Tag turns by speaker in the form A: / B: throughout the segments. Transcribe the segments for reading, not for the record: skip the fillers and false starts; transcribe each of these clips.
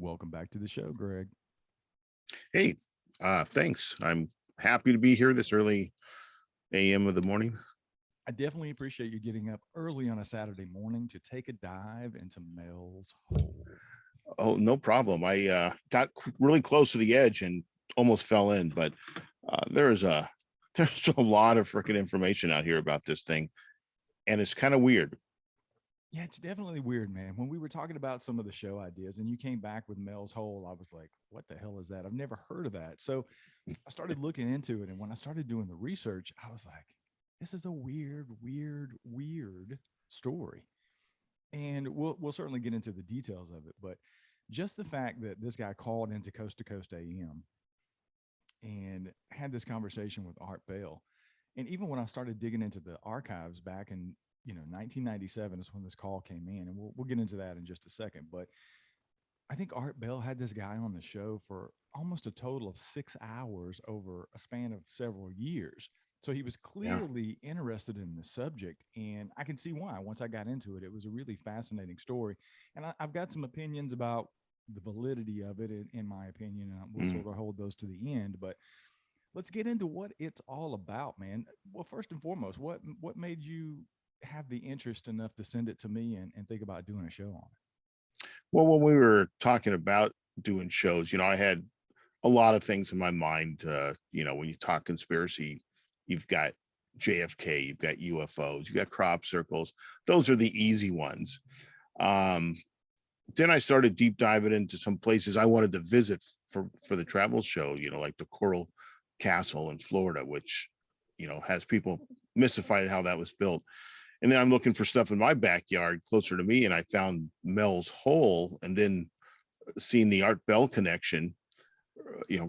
A: Welcome back to the show, Greg.
B: Hey, thanks. I'm happy to be here this early AM of the morning.
A: I definitely appreciate you getting up early on a Saturday morning to take a dive into Mel's Hole.
B: Oh, no problem. I got really close to the edge and almost fell in, but there's a there's a lot of freaking information out here about this thing, and it's kind of weird.
A: Yeah, it's definitely weird, man. When we were talking about some of the show ideas and you came back with Mel's Hole, I was like, what the hell is that? I've never heard of that. So I started looking into it. And when I started doing the research, I was like, this is a weird story. And we'll certainly get into the details of it. But just the fact that this guy called into Coast to Coast AM and had this conversation with Art Bell. And even when I started digging into the archives back in 1997 is when this call came in, and we'll get into that in just a second. But I think Art Bell had this guy on the show for almost a total of 6 hours over a span of several years. So he was
B: Yeah.
A: clearly interested in the subject, and I can see why. Once I got into it, it was a really fascinating story, and I've got some opinions about the validity of it, in my opinion, and we'll
B: Mm.
A: sort of hold those to the end. But let's get into what it's all about, man. Well, first and foremost, what made you have the interest enough to send it to me and think about doing a show on it?
B: Well, when we were talking about doing shows, I had a lot of things in my mind. When you talk conspiracy, you've got JFK, you've got UFOs, you've got crop circles. Those are the easy ones. Um, then I started deep diving into some places I wanted to visit for the travel show, like the Coral Castle in Florida, which, has people mystified how that was built. And then I'm looking for stuff in my backyard closer to me, and I found Mel's Hole, and then seeing the Art Bell connection,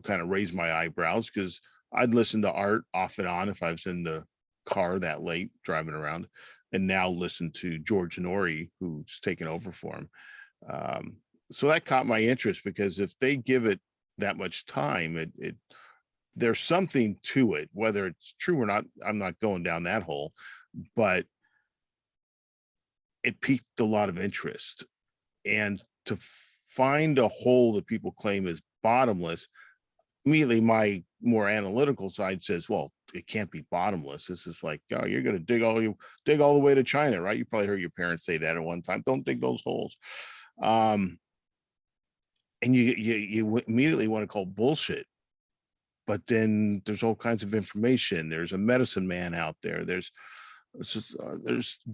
B: kind of raised my eyebrows because I'd listen to Art off and on if I was in the car that late driving around, and now listen to George Nori, who's taken over for him. Um, so that caught my interest because if they give it that much time, it there's something to it, whether it's true or not. I'm not going down that hole, but it piqued a lot of interest. And to find a hole that people claim is bottomless, immediately my more analytical side says, well, it can't be bottomless. This is like, oh, you're going to dig all the way to China, right? You probably heard your parents say that at one time. Don't dig those holes. Um, and you immediately want to call bullshit. But then there's all kinds of information. There's a medicine man out there. There's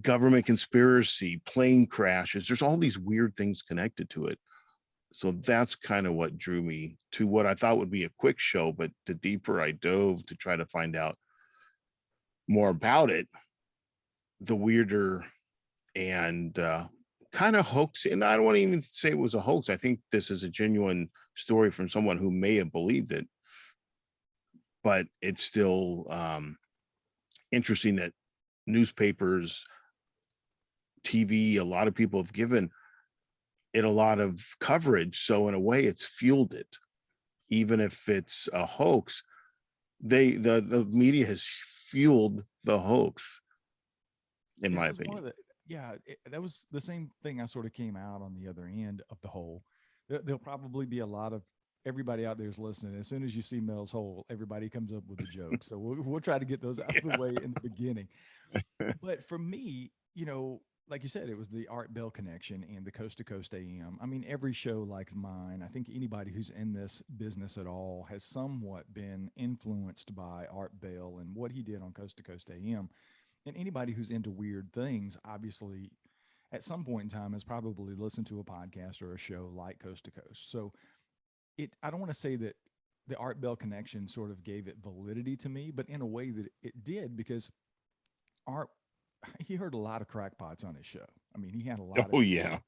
B: government conspiracy, plane crashes. There's all these weird things connected to it. So that's kind of what drew me to what I thought would be a quick show, but the deeper I dove to try to find out more about it, the weirder and kind of hoax. And I don't want to even say it was a hoax. I think this is a genuine story from someone who may have believed it, but it's still interesting that newspapers, TV, a lot of people have given it a lot of coverage. So in a way, it's fueled it. Even if it's a hoax, the media has fueled the hoax, in
A: It
B: my
A: was one of
B: opinion.
A: the yeah, that was the same thing. I sort of came out on the other end of the hole. There'll probably be a lot of everybody out there is listening. As soon as you see Mel's Hole, everybody comes up with a joke. So we'll try to get those out of the way in the beginning. But for me, like you said, it was the Art Bell connection and the Coast to Coast AM. I mean, every show like mine, I think anybody who's in this business at all has somewhat been influenced by Art Bell and what he did on Coast to Coast AM. And anybody who's into weird things, obviously, at some point in time, has probably listened to a podcast or a show like Coast to Coast. So I don't want to say that the Art Bell connection sort of gave it validity to me, but in a way that it did because Art he heard a lot of crackpots on his show. I mean, he had a lot of
B: Oh
A: people.
B: yeah.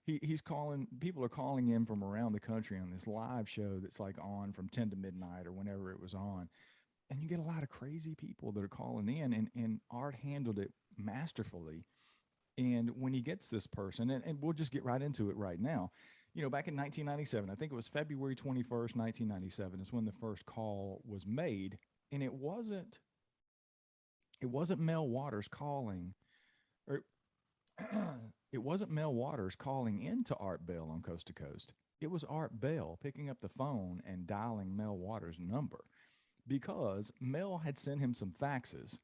A: He's calling people are calling in from around the country on this live show that's like on from 10 to midnight or whenever it was on. And you get a lot of crazy people that are calling in and Art handled it masterfully. And when he gets this person, and we'll just get right into it right now. Back in 1997, I think it was February 21st, 1997 is when the first call was made. And it wasn't Mel Waters calling or It wasn't Mel Waters calling into Art Bell on Coast to Coast. It was Art Bell picking up the phone and dialing Mel Waters' number because Mel had sent him some faxes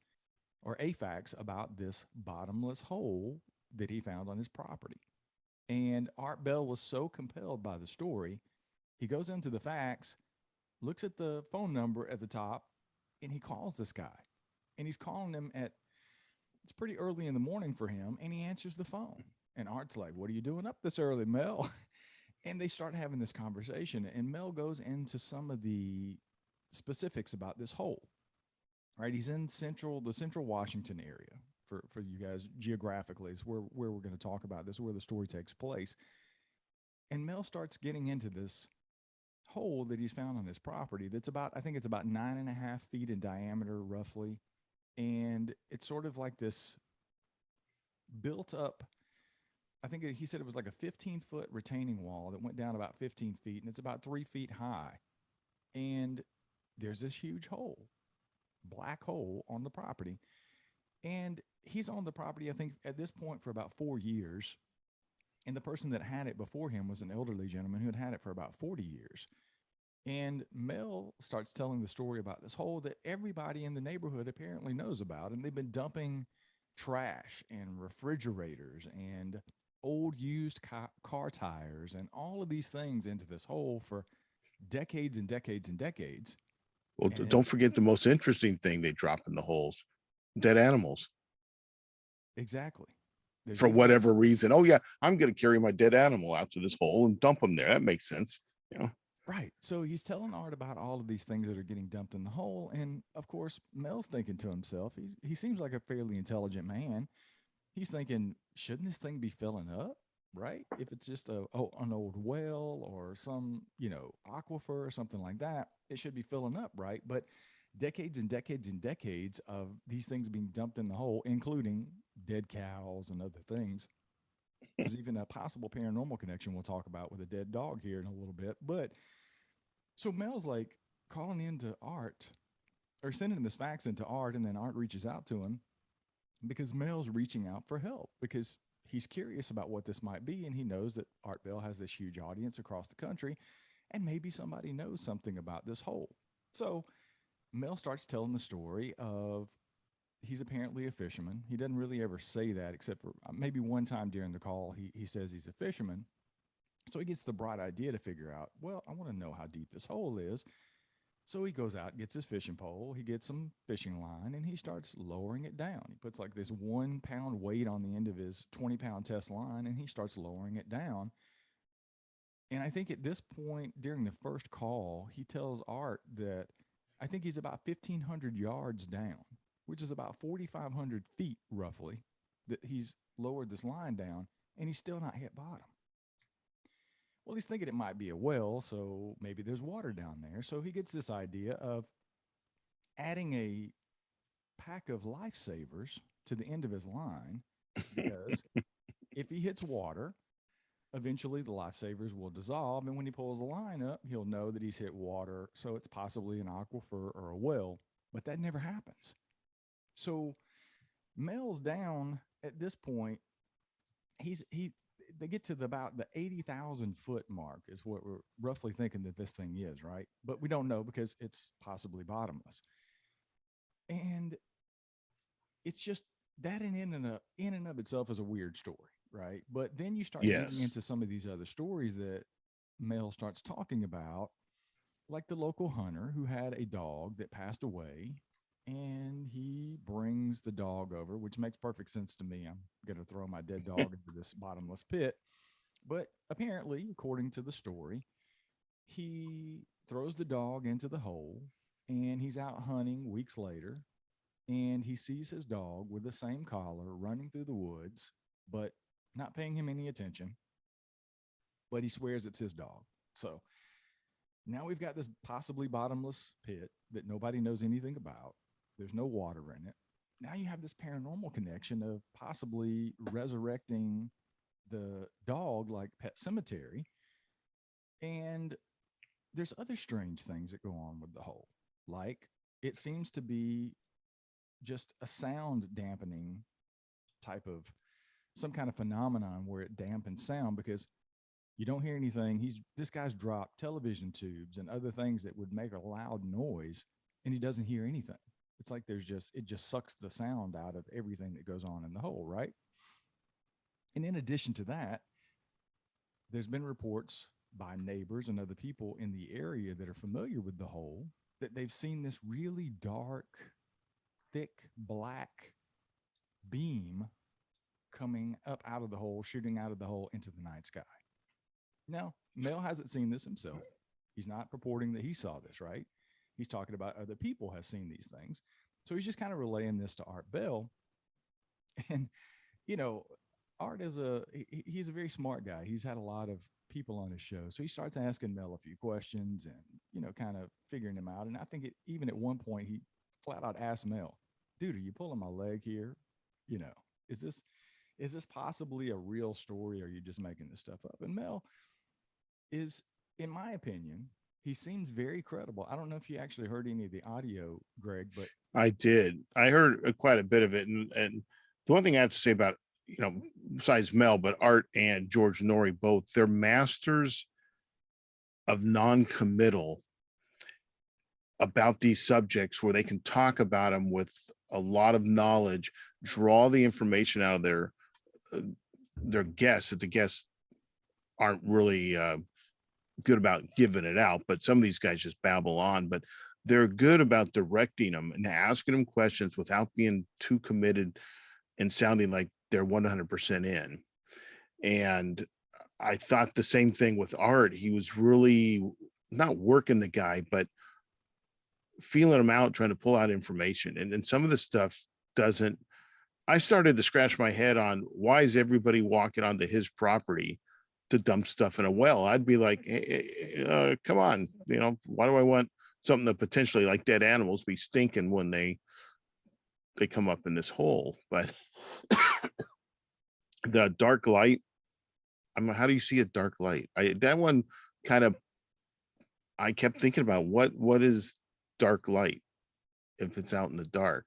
A: or a fax about this bottomless hole that he found on his property. And Art Bell was so compelled by the story, he goes into the fax, looks at the phone number at the top, and he calls this guy. And he's calling him at, it's pretty early in the morning for him, and he answers the phone. And Art's like, "What are you doing up this early, Mel?" And they start having this conversation, and Mel goes into some of the specifics about this hole. Right, he's in the central Washington area. For you guys geographically, is where we're going to talk about this, where the story takes place. And Mel starts getting into this hole that he's found on his property. That's about, I think it's about 9.5 feet in diameter, roughly, and it's sort of like this built up. I think he said it was like a 15-foot retaining wall that went down about 15 feet, and it's about 3 feet high. And there's this huge hole, black hole on the property. And he's on the property, I think, at this point for about 4 years. And the person that had it before him was an elderly gentleman who had it for about 40 years. And Mel starts telling the story about this hole that everybody in the neighborhood apparently knows about. And they've been dumping trash and refrigerators and old used car tires and all of these things into this hole for decades and decades and decades.
B: Well,
A: And
B: don't forget the most interesting thing they drop in the holes: dead animals.
A: exactly. There's
B: For
A: even that.
B: whatever reason. Oh yeah, I'm going to carry my dead animal out to this hole and dump them there. That makes sense. You know.
A: Right. So he's telling Art about all of these things that are getting dumped in the hole. And of course, Mel's thinking to himself, he seems like a fairly intelligent man. He's thinking, shouldn't this thing be filling up? Right? If it's just an old well or some, aquifer or something like that, it should be filling up, right? But decades and decades and decades of these things being dumped in the hole, including dead cows and other things. There's even a possible paranormal connection we'll talk about with a dead dog here in a little bit. But so Mel's like calling into Art or sending this fax into Art, and then Art reaches out to him because Mel's reaching out for help because he's curious about what this might be, and he knows that Art Bell has this huge audience across the country, and maybe somebody knows something about this hole. So Mel starts telling the story of he's apparently a fisherman. He doesn't really ever say that except for maybe one time during the call he says he's a fisherman. So he gets the bright idea to figure out, well, I want to know how deep this hole is. So he goes out, gets his fishing pole, he gets some fishing line, and he starts lowering it down. He puts like this 1 pound weight on the end of his 20-pound test line, and he starts lowering it down. And I think at this point during the first call, he tells Art that I think he's about 1,500 yards down, which is about 4,500 feet roughly, that he's lowered this line down, and he's still not hit bottom. Well, he's thinking it might be a well, so maybe there's water down there. So he gets this idea of adding a pack of lifesavers to the end of his line because if he hits water, eventually the lifesavers will dissolve. And when he pulls the line up, he'll know that he's hit water. So it's possibly an aquifer or a well, but that never happens. So Mel's down at this point. They get to about the 80,000 foot mark is what we're roughly thinking that this thing is, right? But we don't know because it's possibly bottomless. And it's just that in and of itself is a weird story, right? But then you start getting
B: Yes.
A: into some of these other stories that Mel starts talking about, like the local hunter who had a dog that passed away, and he brings the dog over, which makes perfect sense to me. I'm going to throw my dead dog into this bottomless pit. But apparently, according to the story, he throws the dog into the hole and he's out hunting weeks later, and he sees his dog with the same collar running through the woods, but not paying him any attention. But he swears it's his dog. So now we've got this possibly bottomless pit that nobody knows anything about. There's no water in it. Now you have this paranormal connection of possibly resurrecting the dog like Pet Cemetery. And there's other strange things that go on with the hole. Like it seems to be just a sound dampening type of some kind of phenomenon where it dampens sound because you don't hear anything. This guy's dropped television tubes and other things that would make a loud noise, and he doesn't hear anything. It's like it just sucks the sound out of everything that goes on in the hole, right? And in addition to that, there's been reports by neighbors and other people in the area that are familiar with the hole that they've seen this really dark, thick black beam coming up out of the hole, shooting out of the hole into the night sky. Now, Mel hasn't seen this himself. He's not purporting that he saw this, right? He's talking about other people have seen these things. So he's just kind of relaying this to Art Bell. And, you know, Art he's a very smart guy. He's had a lot of people on his show. So he starts asking Mel a few questions and, kind of figuring him out. And I think even at one point, he flat out asked Mel, dude, are you pulling my leg here? You know, is this possibly a real story? Or are you just making this stuff up? And Mel is, in my opinion, he seems very credible. I don't know if you actually heard any of the audio, Greg, but
B: I did. I heard quite a bit of it. And the one thing I have to say about, besides Mel, but Art and George Nori, both, they're masters of non-committal about these subjects where they can talk about them with a lot of knowledge, draw the information out of their guests that the guests aren't really good about giving it out, but some of these guys just babble on, but they're good about directing them and asking them questions without being too committed and sounding like they're 100% in. And I thought the same thing with Art. He was really not working the guy, but feeling him out, trying to pull out information. And some of the stuff doesn't. I started to scratch my head on why is everybody walking onto his property to dump stuff in a well? I'd be like, hey, come on, why do I want something that potentially, like dead animals, be stinking when they come up in this hole? But the dark light, how do you see a dark light? That one kind of, I kept thinking about what is dark light if it's out in the dark.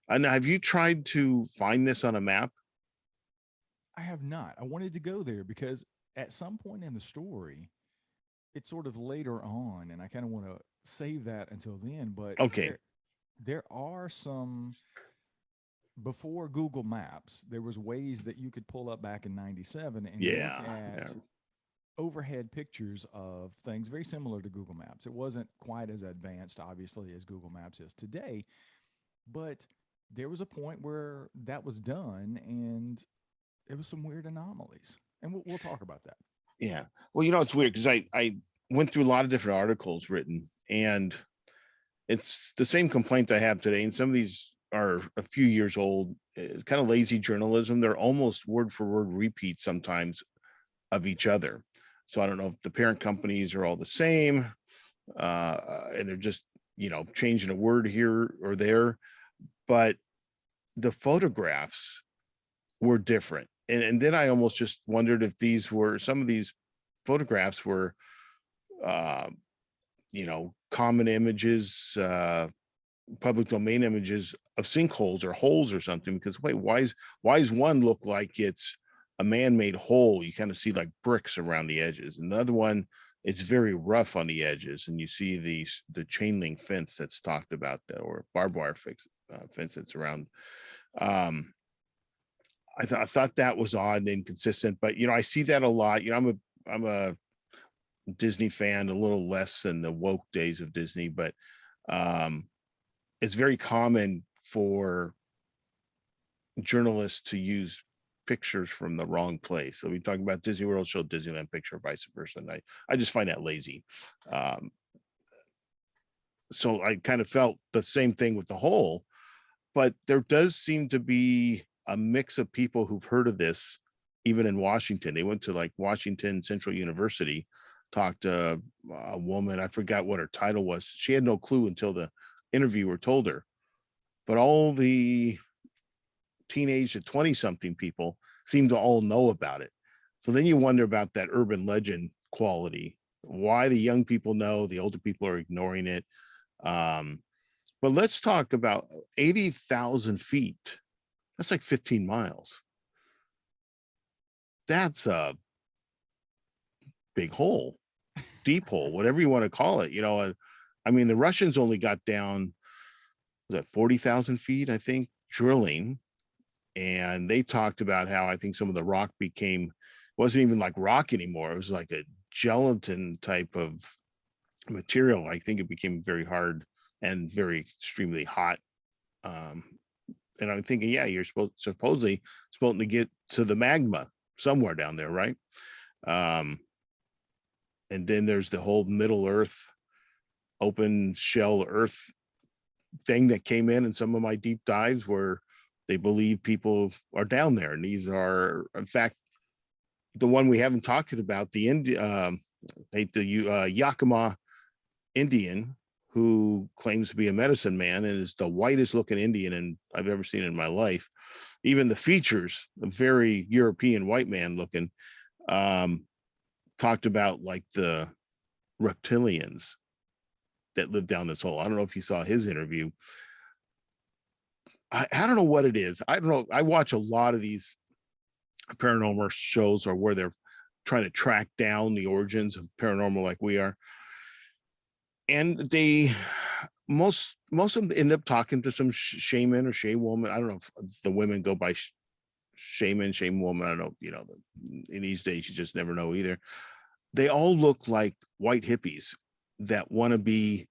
B: And have you tried to find this on a map?
A: I have not. I wanted to go there because at some point in the story, it's sort of later on, and I kind of want to save that until then. But
B: Okay.
A: there are some, before Google Maps, there was ways that you could pull up back in 97 and look at overhead pictures of things very similar to Google Maps. It wasn't quite as advanced, obviously, as Google Maps is today, but there was a point where that was done, and it was some weird anomalies. And we'll talk about that.
B: Yeah. Well, it's weird because I went through a lot of different articles written, and it's the same complaint I have today. And some of these are a few years old, kind of lazy journalism. They're almost word for word repeats sometimes of each other. So I don't know if the parent companies are all the same, and they're just, changing a word here or there. But the photographs were different. And then I almost just wondered if some of these photographs were, common images, public domain images of sinkholes or holes or something, because wait, why is one look like it's a man-made hole? You kind of see like bricks around the edges. And the other one, it's very rough on the edges. And you see the chain link fence that's talked about, or barbed wire fence that's around. I thought that was odd and inconsistent, but I see that a lot. I'm a Disney fan, a little less than the woke days of Disney, but it's very common for journalists to use pictures from the wrong place. So we talk about Disney World, show Disneyland picture, vice versa. And I just find that lazy. So I kind of felt the same thing with the whole, but there does seem to be a mix of people who've heard of this, even in Washington. They went to like Washington Central University, talked to a woman. I forgot what her title was. She had no clue until the interviewer told her. But all the teenage to 20 something people seem to all know about it. So then you wonder about that urban legend quality, why the young people know, the older people are ignoring it. But let's talk about 80,000 feet. That's like 15 miles. that's a big hole, deep hole, whatever you want to call it. I mean, the Russians only got down, was that 40,000 feet, I think, drilling. And they talked about how I think some of the rock wasn't even like rock anymore. It was like a gelatin type of material. I think it became very hard and very extremely hot. Um, and I'm thinking, yeah, you're supposedly supposed to get to the magma somewhere down there, right? Um, and then there's the whole Middle Earth, open shell Earth thing that came in some of my deep dives where they believe people are down there. And these are, in fact, the one we haven't talked about, the Yakima Indian, who claims to be a medicine man and is the whitest looking Indian I've ever seen in my life. Even the features, a very European white man looking, talked about like the reptilians that live down this hole. I don't know if you saw his interview. I don't know what it is. I don't know. I watch a lot of these paranormal shows or where they're trying to track down the origins of paranormal like we are. And they most of them end up talking to some shaman or shame woman. I don't know if the women go by shaman, shame woman. I don't know, in these days you just never know either. They all look like white hippies that want to be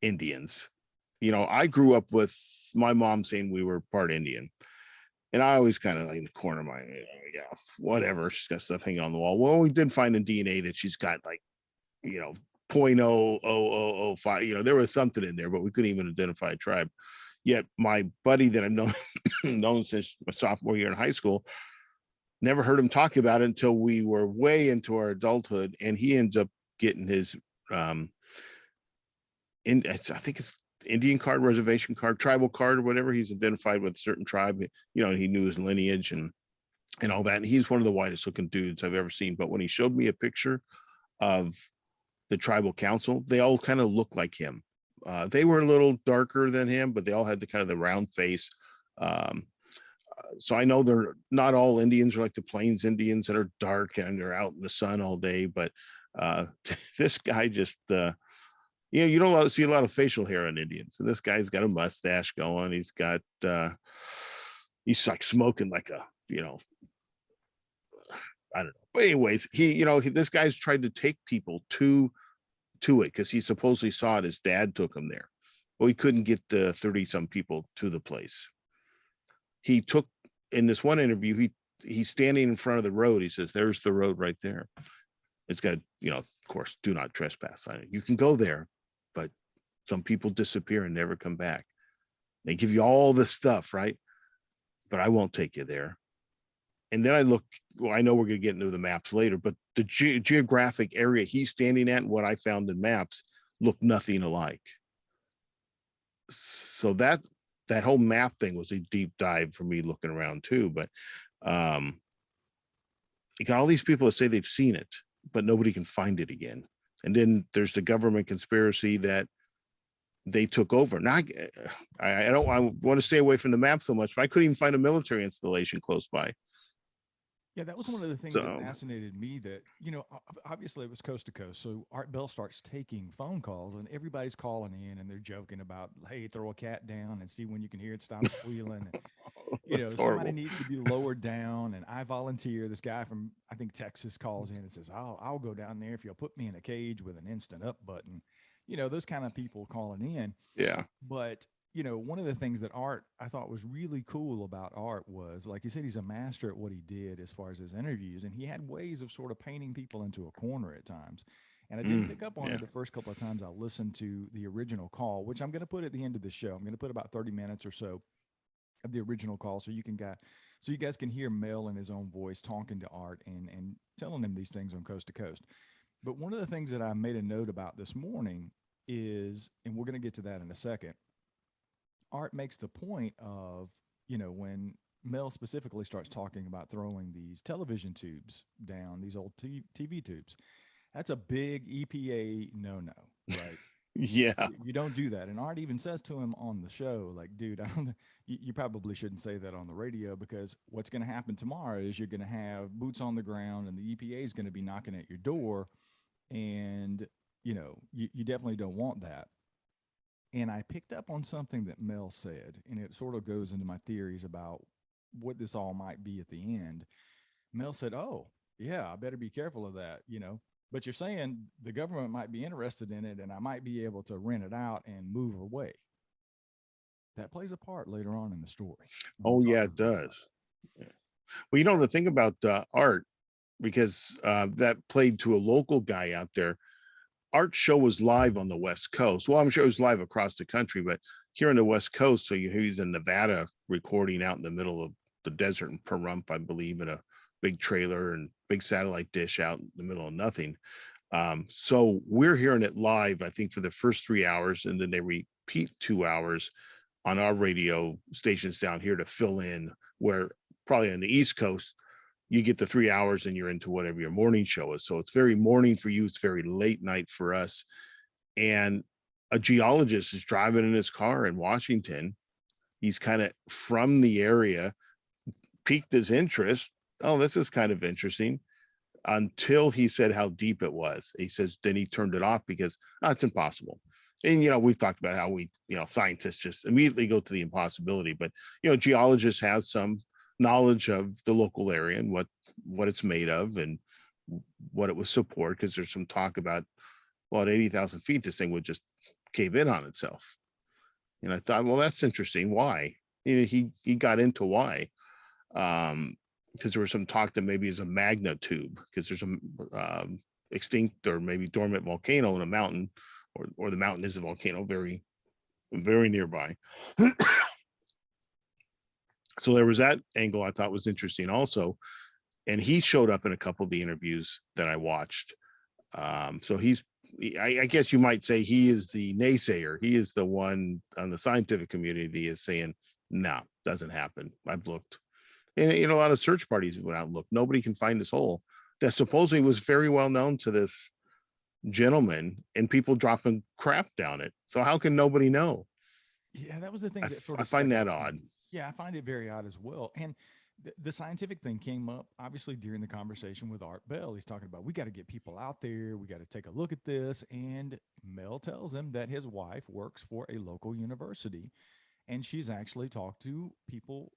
B: Indians. I grew up with my mom saying we were part Indian. And I always kind of like in the corner of my, yeah, whatever. She's got stuff hanging on the wall. Well, we did find in DNA that she's got like, 0.00005. There was something in there, but we couldn't even identify a tribe. Yet my buddy that I've known since my sophomore year in high school, never heard him talk about it until we were way into our adulthood. And he ends up getting his, I think it's Indian card, reservation card, tribal card, or whatever. He's identified with a certain tribe. He knew his lineage and all that. And he's one of the whitest looking dudes I've ever seen. But when he showed me a picture of the tribal council, they all kind of look like him. They were a little darker than him, but they all had the kind of the round face. So I know they're not all Indians are like the Plains Indians that are dark and they're out in the sun all day. But this guy just, you don't see a lot of facial hair on Indians. And this guy's got a mustache going. He's got, he's like smoking like a, I don't know. But anyways, this guy's tried to take people to it because he supposedly saw it. His dad took him there. Well, he couldn't get the 30 some people to the place. He took, in this one interview, he's standing in front of the road. He says, there's the road right there. It's got, of course, do not trespass on it. You can go there, but some people disappear and never come back. They give you all this stuff, right? But I won't take you there. And then I know we're going to get into the maps later, but the geographic area he's standing at and what I found in maps look nothing alike. So that whole map thing was a deep dive for me looking around too. But you got all these people that say they've seen it, but nobody can find it again. And then there's the government conspiracy that they took over. Now, I want to stay away from the map so much, but I couldn't even find a military installation close by.
A: Yeah, that was one of the things that fascinated me that, obviously it was coast to coast. So Art Bell starts taking phone calls and everybody's calling in and they're joking about, hey, throw a cat down and see when you can hear it stop squealing. Somebody needs to be lowered down. And I volunteer. This guy from, I think, Texas calls in and says, I'll go down there if you'll put me in a cage with an instant up button. Those kind of people calling in.
B: Yeah.
A: But one of the things that Art I thought was really cool about Art was, like you said, he's a master at what he did as far as his interviews, and he had ways of sort of painting people into a corner at times. And I didn't pick up on it the first couple of times I listened to the original call, which I'm going to put at the end of the show. I'm going to put about 30 minutes or so of the original call so you guys can hear Mel in his own voice talking to Art and telling him these things on Coast to Coast. But one of the things that I made a note about this morning is, and we're going to get to that in a second, Art makes the point of, when Mel specifically starts talking about throwing these television tubes down, these old TV tubes, that's a big EPA no-no, right?
B: Yeah.
A: You don't do that. And Art even says to him on the show, like, dude, I don't, you probably shouldn't say that on the radio, because what's going to happen tomorrow is you're going to have boots on the ground and the EPA is going to be knocking at your door. And, you definitely don't want that. And I picked up on something that Mel said, and it sort of goes into my theories about what this all might be at the end. Mel said, "Oh, yeah, I better be careful of that. But you're saying the government might be interested in it, and I might be able to rent it out and move away." That plays a part later on in the story. And we'll
B: Oh,
A: talk
B: yeah,
A: a
B: it
A: little bit about
B: does. Yeah. Well, the thing about Art, because that played to a local guy out there. Art show was live on the West Coast. Well, I'm sure it was live across the country, but here on the West Coast, so he's in Nevada recording out in the middle of the desert in Pahrump, I believe, in a big trailer and big satellite dish out in the middle of nothing. So we're hearing it live, I think, for the first 3 hours, and then they repeat 2 hours on our radio stations down here to fill in where probably on the East Coast you get the 3 hours and you're into whatever your morning show is. So it's very morning for you. It's very late night for us. And a geologist is driving in his car in Washington. He's kind of from the area, piqued his interest. Oh, this is kind of interesting, until he said how deep it was. He says, then he turned it off because it's impossible. And, we've talked about how scientists just immediately go to the impossibility, but, geologists have some knowledge of the local area and what it's made of and what it would support. Cause there's some talk about, well, at 80,000 feet, this thing would just cave in on itself. And I thought, well, that's interesting. Why? He got into why. Because there was some talk that maybe is a magna tube, because there's a extinct or maybe dormant volcano in a mountain, or the mountain is a volcano very, very nearby. So there was that angle I thought was interesting also. And he showed up in a couple of the interviews that I watched. So I guess you might say he is the naysayer. He is the one on the scientific community is saying, no, doesn't happen. I've looked. And a lot of search parties went out and looked. Nobody can find this hole that supposedly was very well known to this gentleman, and people dropping crap down it. So how can nobody know?
A: Yeah, that was the thing that sort
B: I
A: of
B: find
A: stuck
B: that
A: out to
B: odd.
A: me. Yeah, I find it very odd as well. And the scientific thing came up obviously during the conversation with Art Bell. He's talking about, we got to get people out there, we got to take a look at this. And Mel tells him that his wife works for a local university, and she's actually talked to people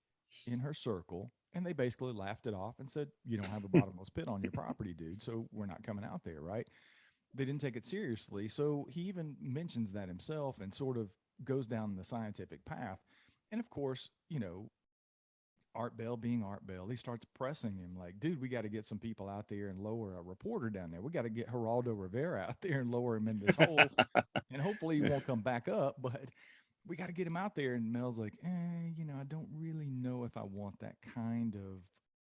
A: in her circle, and they basically laughed it off and said, "You don't have a bottomless pit on your property, dude, so we're not coming out there," right? They didn't take it seriously. So he even mentions that himself and sort of goes down the scientific path. And of course, Art Bell being Art Bell, he starts pressing him like, "Dude, we got to get some people out there and lower a reporter down there. We got to get Geraldo Rivera out there and lower him in this hole. And hopefully he won't come back up, but we got to get him out there." And Mel's like, I don't really know if I want that kind of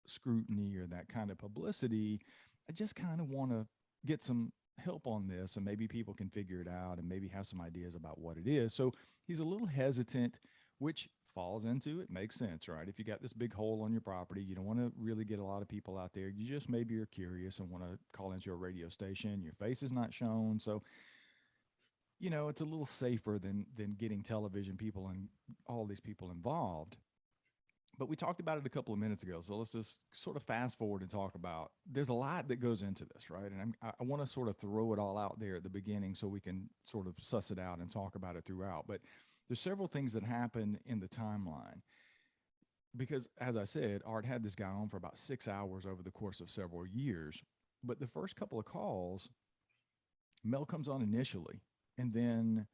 A: scrutiny or that kind of publicity. I just kind of want to get some help on this, and maybe people can figure it out and maybe have some ideas about what it is. So he's a little hesitant, which falls into, it makes sense, right? If you got this big hole on your property, you don't want to really get a lot of people out there. You just maybe are curious and want to call into a radio station. Your face is not shown. So it's a little safer than getting television people and all these people involved. But we talked about it a couple of minutes ago, so let's just sort of fast forward and talk about. There's a lot that goes into this, right? And I want to sort of throw it all out there at the beginning so we can sort of suss it out and talk about it throughout. But there's several things that happen in the timeline because, as I said, Art had this guy on for about 6 hours over the course of several years. But the first couple of calls, Mel comes on initially, and then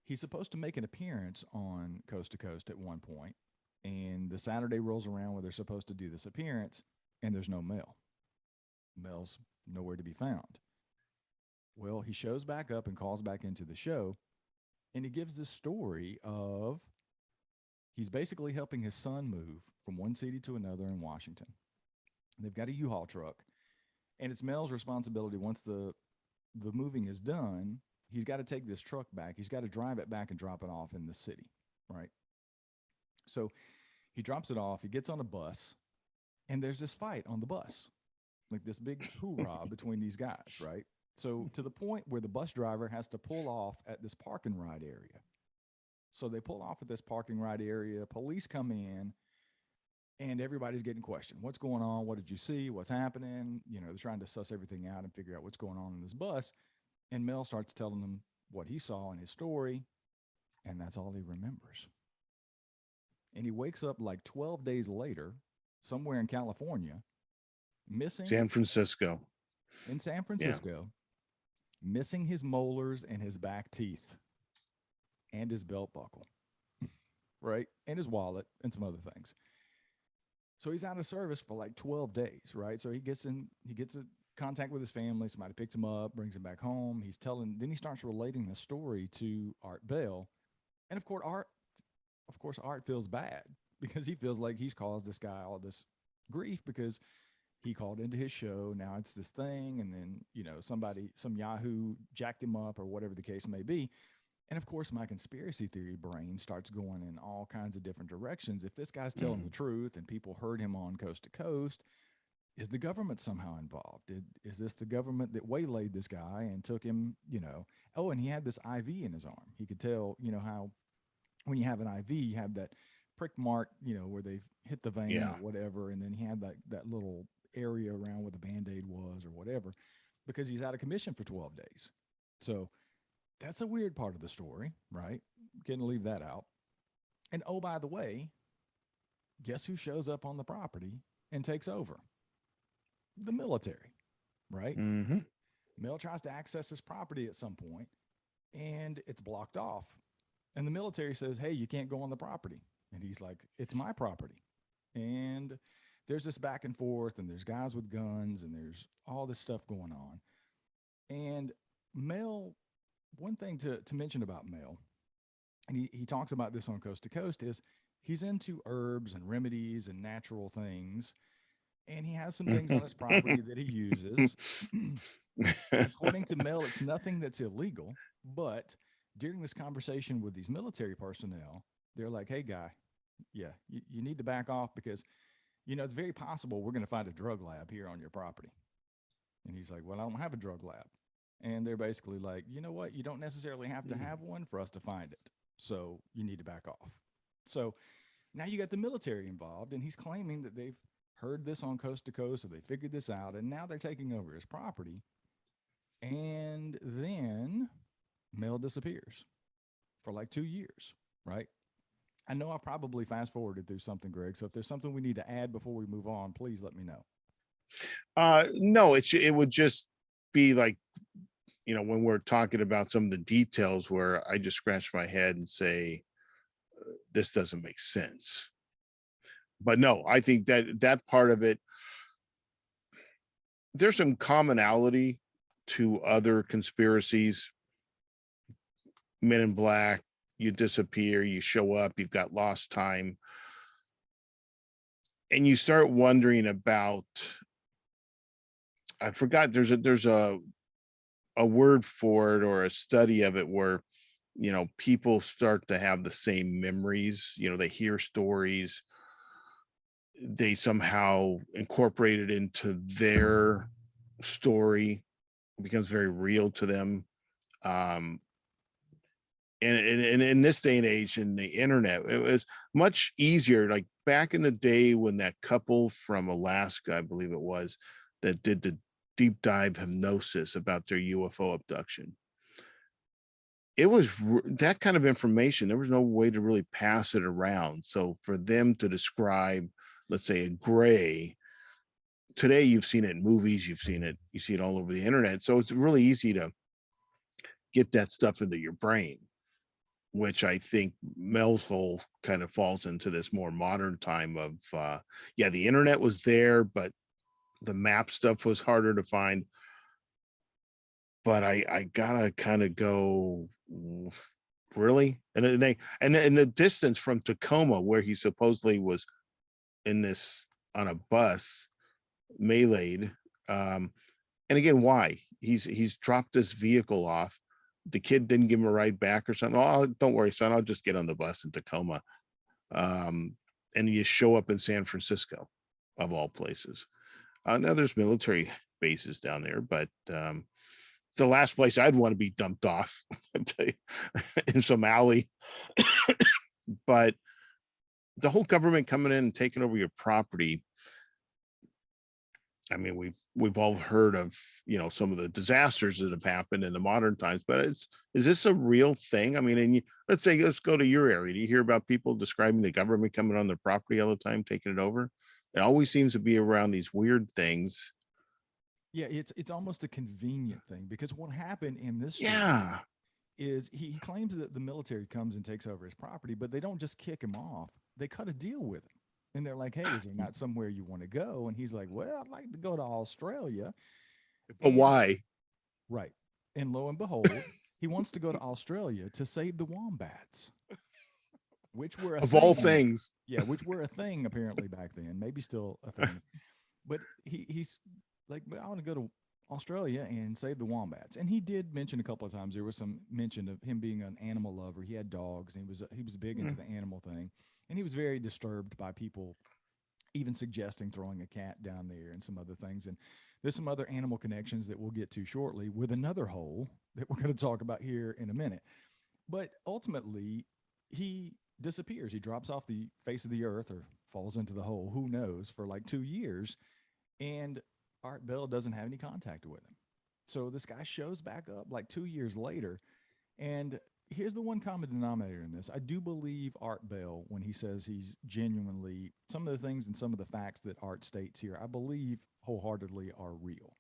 A: he's supposed to make an appearance on Coast to Coast at one point, and the Saturday rolls around where they're supposed to do this appearance, and there's no Mel. Mel's nowhere to be found. Well, he shows back up and calls back into the show, and he gives this story of he's basically helping his son move from one city to another in Washington. They've got a U-Haul truck, and it's Mel's responsibility once the moving is done. He's got to take this truck back. He's got to drive it back and drop it off in the city, right? So he drops it off. He gets on a bus, and there's this fight on the bus, like this big hoorah between these guys, right? So to the point where the bus driver has to pull off at this park and ride area. So they pull off at this parking ride area. Police come in, and everybody's getting questioned. What's going on? What did you see? What's happening? They're trying to suss everything out and figure out what's going on in this bus. And Mel starts telling them what he saw in his story, and that's all he remembers. And he wakes up like 12 days later, somewhere in California, missing
B: San Francisco.
A: in San
B: Yeah.
A: Francisco, missing his molars and his back teeth and his belt buckle, right? And his wallet and some other things. So he's out of service for like 12 days, right? So he gets in contact with his family. Somebody picks him up, brings him back home. Then he starts relating the story to Art Bell. And of course, Art feels bad because he feels like he's caused this guy all this grief because he called into his show. Now it's this thing. And then, some Yahoo jacked him up or whatever the case may be. And of course, my conspiracy theory brain starts going in all kinds of different directions. If this guy's telling the truth and people heard him on Coast to Coast, is the government somehow involved? Is this the government that waylaid this guy and took him, Oh, and he had this IV in his arm. He could tell, how when you have an IV, you have that prick mark, where they've hit the vein
B: Yeah.
A: or whatever. And then he had that little area around where the Band-Aid was or whatever, because he's out of commission for 12 days. So that's a weird part of the story, right? Can't leave that out. And oh, by the way, guess who shows up on the property and takes over? The military, right?
B: Mm-hmm.
A: Mel tries to access his property at some point and it's blocked off. And the military says, hey, you can't go on the property. And he's like, it's my property. And there's this back and forth, and there's guys with guns, and there's all this stuff going on. And Mel, one thing to mention about Mel, and he talks about this on Coast to Coast, is he's into herbs and remedies and natural things. And he has some things on his property that he uses. According to Mel, it's nothing that's illegal. But during this conversation with these military personnel, they're like, hey, guy, yeah, you need to back off because, it's very possible we're going to find a drug lab here on your property. And he's like, well, I don't have a drug lab. And they're basically like, you know what? You don't necessarily have to have one for us to find it. So you need to back off. So now you got the military involved, and he's claiming that they've heard this on Coast to Coast, so they figured this out, and now they're taking over his property. And then Mel disappears for like 2 years, right? I know I probably fast forwarded through something, Greg. So if there's something we need to add before we move on, please let me know.
B: No, it would just be like, when we're talking about some of the details where I just scratch my head and say, this doesn't make sense. But no, I think that part of it, there's some commonality to other conspiracies. Men in Black, you disappear, you show up, you've got lost time. And you start wondering about, I forgot, there's a word for it or a study of it where, people start to have the same memories, they hear stories, they somehow incorporate it into their story, it becomes very real to them. And in this day and age in the internet, it was much easier. Like back in the day when that couple from Alaska, I believe it was, that did the deep dive hypnosis about their UFO abduction. It was that kind of information. There was no way to really pass it around. So for them to describe, let's say, a gray, today you've seen it in movies, you see it all over the internet. So it's really easy to get that stuff into your brain, which I think Mels Hole kind of falls into this more modern time of, the internet was there, but the map stuff was harder to find. But I gotta kind of go, really? And the distance from Tacoma, where he supposedly was in this on a bus, meleeed. And again, why? He's dropped this vehicle off. The kid didn't give him a ride back or something. Oh, don't worry, son. I'll just get on the bus in Tacoma. And you show up in San Francisco, of all places. Now there's military bases down there, but It's the last place I'd want to be dumped off in some alley. But the whole government coming in and taking over your property. I mean, we've all heard of, some of the disasters that have happened in the modern times, but is this a real thing? I mean, let's go to your area. Do you hear about people describing the government coming on their property all the time, taking it over? It always seems to be around these weird things.
A: Yeah, it's almost a convenient thing because what happened in this story
B: Yeah.
A: is he claims that the military comes and takes over his property, but they don't just kick him off. They cut a deal with him. And they're like, hey, is there not somewhere you want to go? And he's like, well, I'd like to go to Australia.
B: But
A: And
B: why?
A: right. And lo and behold, he wants to go to Australia to save the wombats, which were a
B: Of all
A: thing.
B: things.
A: Yeah, which were a thing apparently back then, maybe still a thing. But he's like, I want to go to Australia and save the wombats. And he did mention a couple of times there was some mention of him being an animal lover. He had dogs, and he was big into the animal thing, and he was very disturbed by people even suggesting throwing a cat down there and some other things. And there's some other animal connections that we'll get to shortly with another hole that we're going to talk about here in a minute. But ultimately, he disappears. He drops off the face of the earth or falls into the hole, who knows, for like 2 years. And Art Bell doesn't have any contact with him. So this guy shows back up like 2 years later. And here's the one common denominator in this. I do believe Art Bell when he says he's genuinely, some of the things and some of the facts that Art states here, I believe wholeheartedly are real.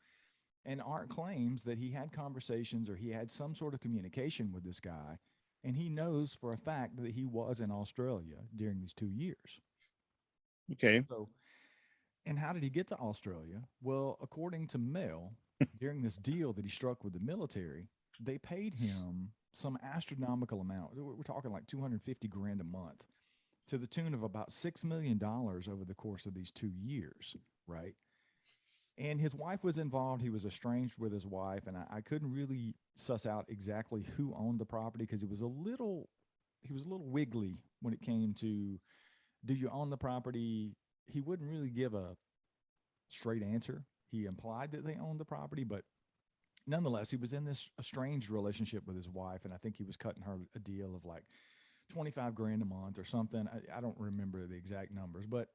A: And Art claims that he had conversations or he had some sort of communication with this guy. And he knows for a fact that he was in Australia during these 2 years.
B: Okay.
A: So, and how did he get to Australia? Well, according to Mel, during this deal that he struck with the military, they paid him some astronomical amount. We're talking like 250 grand a month to the tune of about $6 million dollars over the course of these 2 years, right? And his wife was involved. He was estranged with his wife, and I couldn't really suss out exactly who owned the property because he was a little wiggly when it came to do you own the property? He wouldn't really give a straight answer. He implied that they owned the property, but nonetheless, he was in this estranged relationship with his wife, and I think he was cutting her a deal of like 25 grand a month or something. I don't remember the exact numbers, but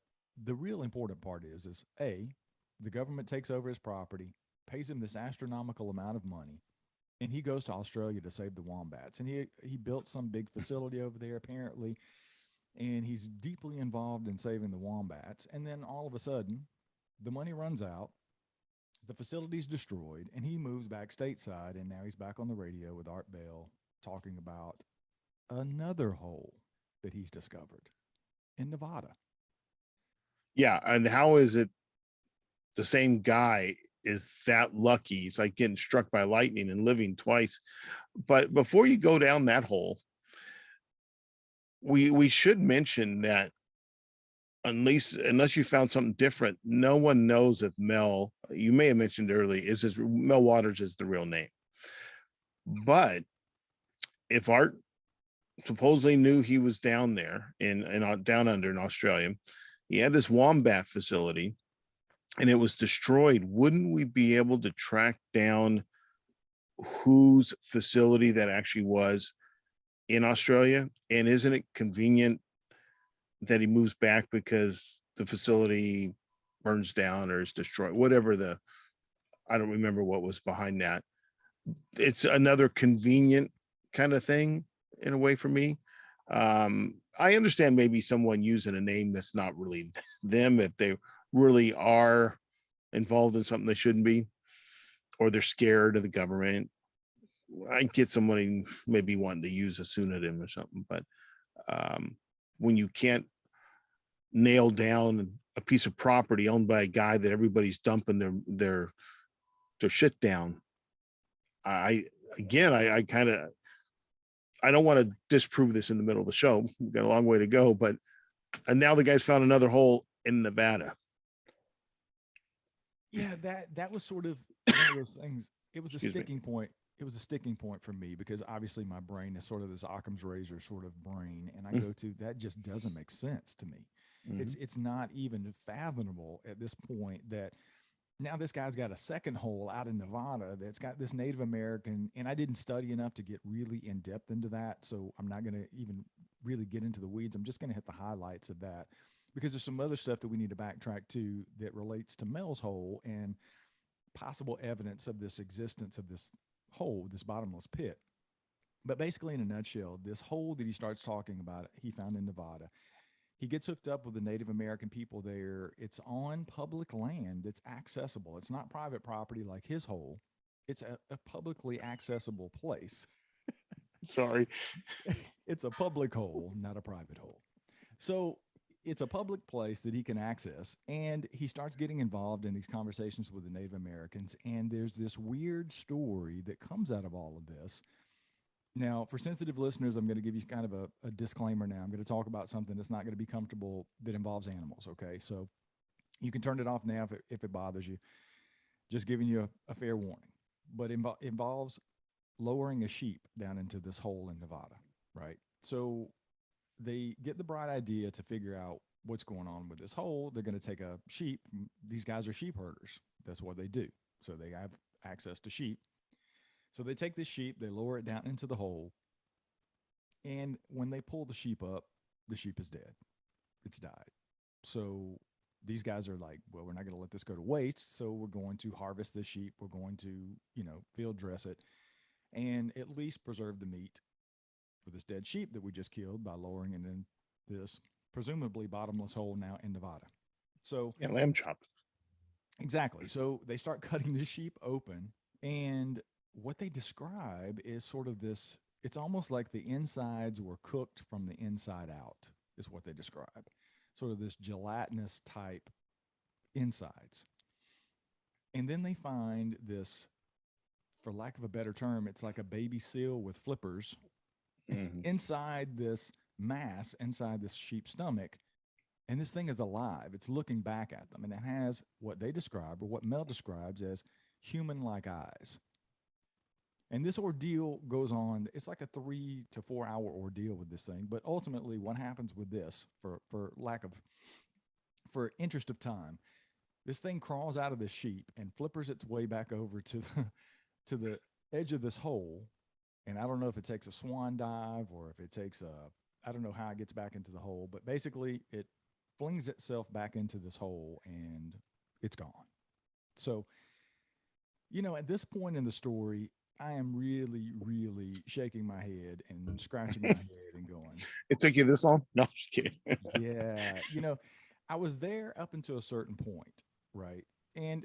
A: the real important part is A, the government takes over his property, pays him this astronomical amount of money, and he goes to Australia to save the wombats. And he built some big facility over there apparently, and he's deeply involved in saving the wombats. And then all of a sudden, the money runs out, the facility's destroyed, and he moves back stateside, and now he's back on the radio with Art Bell talking about another hole that he's discovered in Nevada.
B: Yeah. And how is it the same guy is that lucky? He's like getting struck by lightning and living twice. But before you go down that hole, we should mention that unless you found something different, no one knows if Mel, you may have mentioned earlier, is his Mel Waters is the real name. But if Art supposedly knew he was down there in down under in Australia, he had this wombat facility and it was destroyed, wouldn't we be able to track down whose facility that actually was in Australia? And isn't it convenient that he moves back because the facility burns down or is destroyed? Whatever I don't remember what was behind that. It's another convenient kind of thing in a way for me. I understand maybe someone using a name that's not really them if they really are involved in something they shouldn't be, or they're scared of the government. I get somebody maybe wanting to use a pseudonym or something, but when you can't nail down a piece of property owned by a guy that everybody's dumping their shit down, I again I kind of, I don't want to disprove this in the middle of the show. We've got a long way to go, but and now the guy's found another hole in Nevada.
A: Yeah, that was sort of one of those things. It was a
B: Excuse me.
A: sticking point. It was a sticking point for me because obviously my brain is sort of this Occam's razor sort of brain, and I go to that just doesn't make sense to me.
B: Mhm.
A: It's not even fathomable at this point that Now this guy's got a second hole out in Nevada that's got this Native American, and I didn't study enough to get really in depth into that, so I'm not going to even really get into the weeds. I'm just going to hit the highlights of that because there's some other stuff that we need to backtrack to that relates to Mels Hole and possible evidence of this existence of this hole, this bottomless pit. But basically, in a nutshell, this hole that he starts talking about, he found in Nevada. He gets hooked up with the Native American people there. It's on public land. It's accessible. It's not private property like his hole. It's a publicly accessible place.
B: Sorry.
A: It's a public hole, not a private hole. So it's a public place that he can access. And he starts getting involved in these conversations with the Native Americans. And there's this weird story that comes out of all of this. Now, for sensitive listeners, I'm going to give you kind of a disclaimer now. I'm going to talk about something that's not going to be comfortable that involves animals. Okay. So you can turn it off now if it bothers you. Just giving you a fair warning. But involves lowering a sheep down into this hole in Nevada, right? So they get the bright idea to figure out what's going on with this hole. They're going to take a sheep. These guys are sheep herders. That's what they do. So they have access to sheep. So they take this sheep, they lower it down into the hole, and when they pull the sheep up, the sheep is dead. It's died. So these guys are like, well, we're not going to let this go to waste. So we're going to harvest this sheep. We're going to, field dress it and at least preserve the meat for this dead sheep that we just killed by lowering it in this presumably bottomless hole now in Nevada. So,
B: Yeah, lamb chops.
A: exactly. So they start cutting the sheep open, and what they describe is sort of this, it's almost like the insides were cooked from the inside out, is what they describe. Sort of this gelatinous type insides. And then they find this, for lack of a better term, it's like a baby seal with flippers inside this mass, inside this sheep's stomach. And this thing is alive. It's looking back at them. And it has what they describe, or what Mel describes as human like eyes. And this ordeal goes on. It's like a 3 to 4 hour ordeal with this thing. But ultimately, what happens with this, for interest of time, this thing crawls out of the sheep and flippers its way back over to the edge of this hole. And I don't know if it takes a swan dive or if it takes I don't know how it gets back into the hole, but basically it flings itself back into this hole and it's gone. So, at this point in the story, I am really, really shaking my head and scratching my head and going,
B: It took you this long? No, just kidding.
A: yeah, I was there up until a certain point, right? And,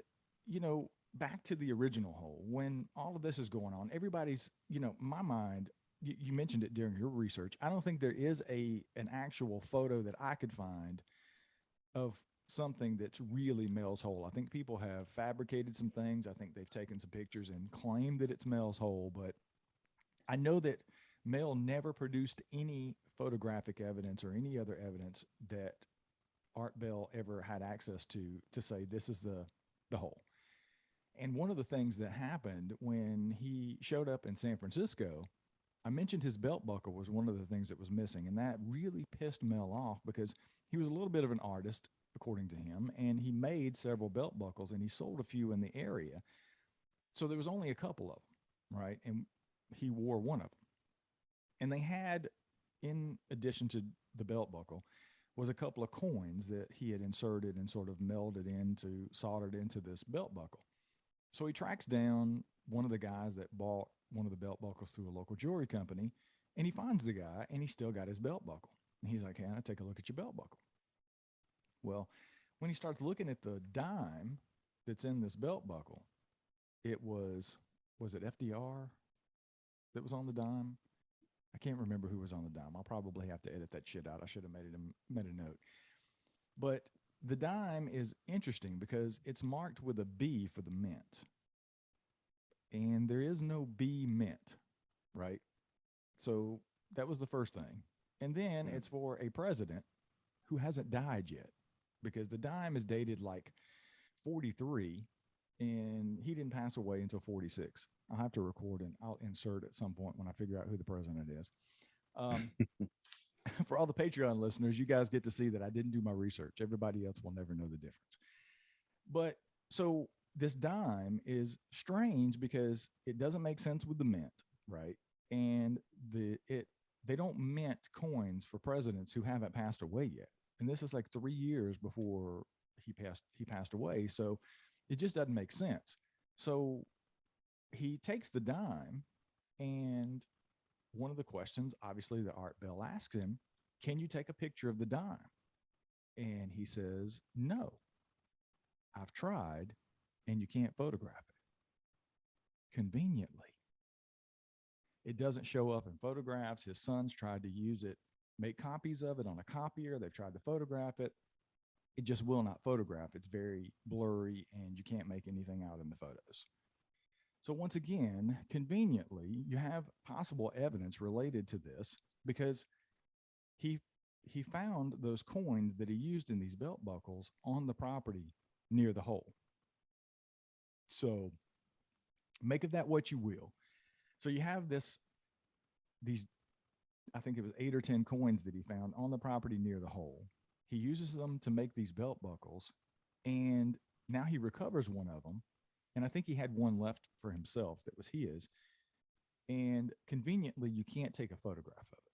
A: back to the original hole, when all of this is going on, everybody's, my mind, you mentioned it during your research. I don't think there is an actual photo that I could find of something that's really Mels Hole. I think people have fabricated some things. I think they've taken some pictures and claimed that it's Mels Hole, but I know that Mel never produced any photographic evidence or any other evidence that Art Bell ever had access to say this is the hole. And one of the things that happened when he showed up in San Francisco, I mentioned his belt buckle was one of the things that was missing, and that really pissed Mel off because he was a little bit of an artist, according to him, and he made several belt buckles and he sold a few in the area. So there was only a couple of them, right? And he wore one of them. And they had, in addition to the belt buckle, was a couple of coins that he had inserted and sort of melded into, soldered into this belt buckle. So he tracks down one of the guys that bought one of the belt buckles through a local jewelry company, and he finds the guy, and he still got his belt buckle. And he's like, "Hey, I take a look at your belt buckle." Well, when he starts looking at the dime that's in this belt buckle, it was it FDR that was on the dime? I can't remember who was on the dime. I'll probably have to edit that shit out. I should have made a note. But the dime is interesting because it's marked with a B for the mint. And there is no B mint, right? So that was the first thing. And then it's for a president who hasn't died yet because the dime is dated like 43 and he didn't pass away until 46. I'll have to record and I'll insert at some point when I figure out who the president is. For all the Patreon listeners, you guys get to see that I didn't do my research. Everybody else will never know the difference. But so this dime is strange because it doesn't make sense with the mint, right? And they don't mint coins for presidents who haven't passed away yet. And this is like 3 years before he passed away. So it just doesn't make sense. So he takes the dime, and one of the questions, obviously, that Art Bell asks him, can you take a picture of the dime? And he says, no, I've tried, and you can't photograph it. Conveniently, it doesn't show up in photographs. His sons tried to use it, make copies of it on a copier. They've tried to photograph it. It just will not photograph. It's very blurry, and you can't make anything out in the photos. So once again, conveniently, you have possible evidence related to this because he he found those coins that he used in these belt buckles on the property near the hole. So make of that what you will. So you have these, I think it was 8 or 10 coins that he found on the property near the hole. He uses them to make these belt buckles, and now he recovers one of them. And I think he had one left for himself that was his. And conveniently, you can't take a photograph of it.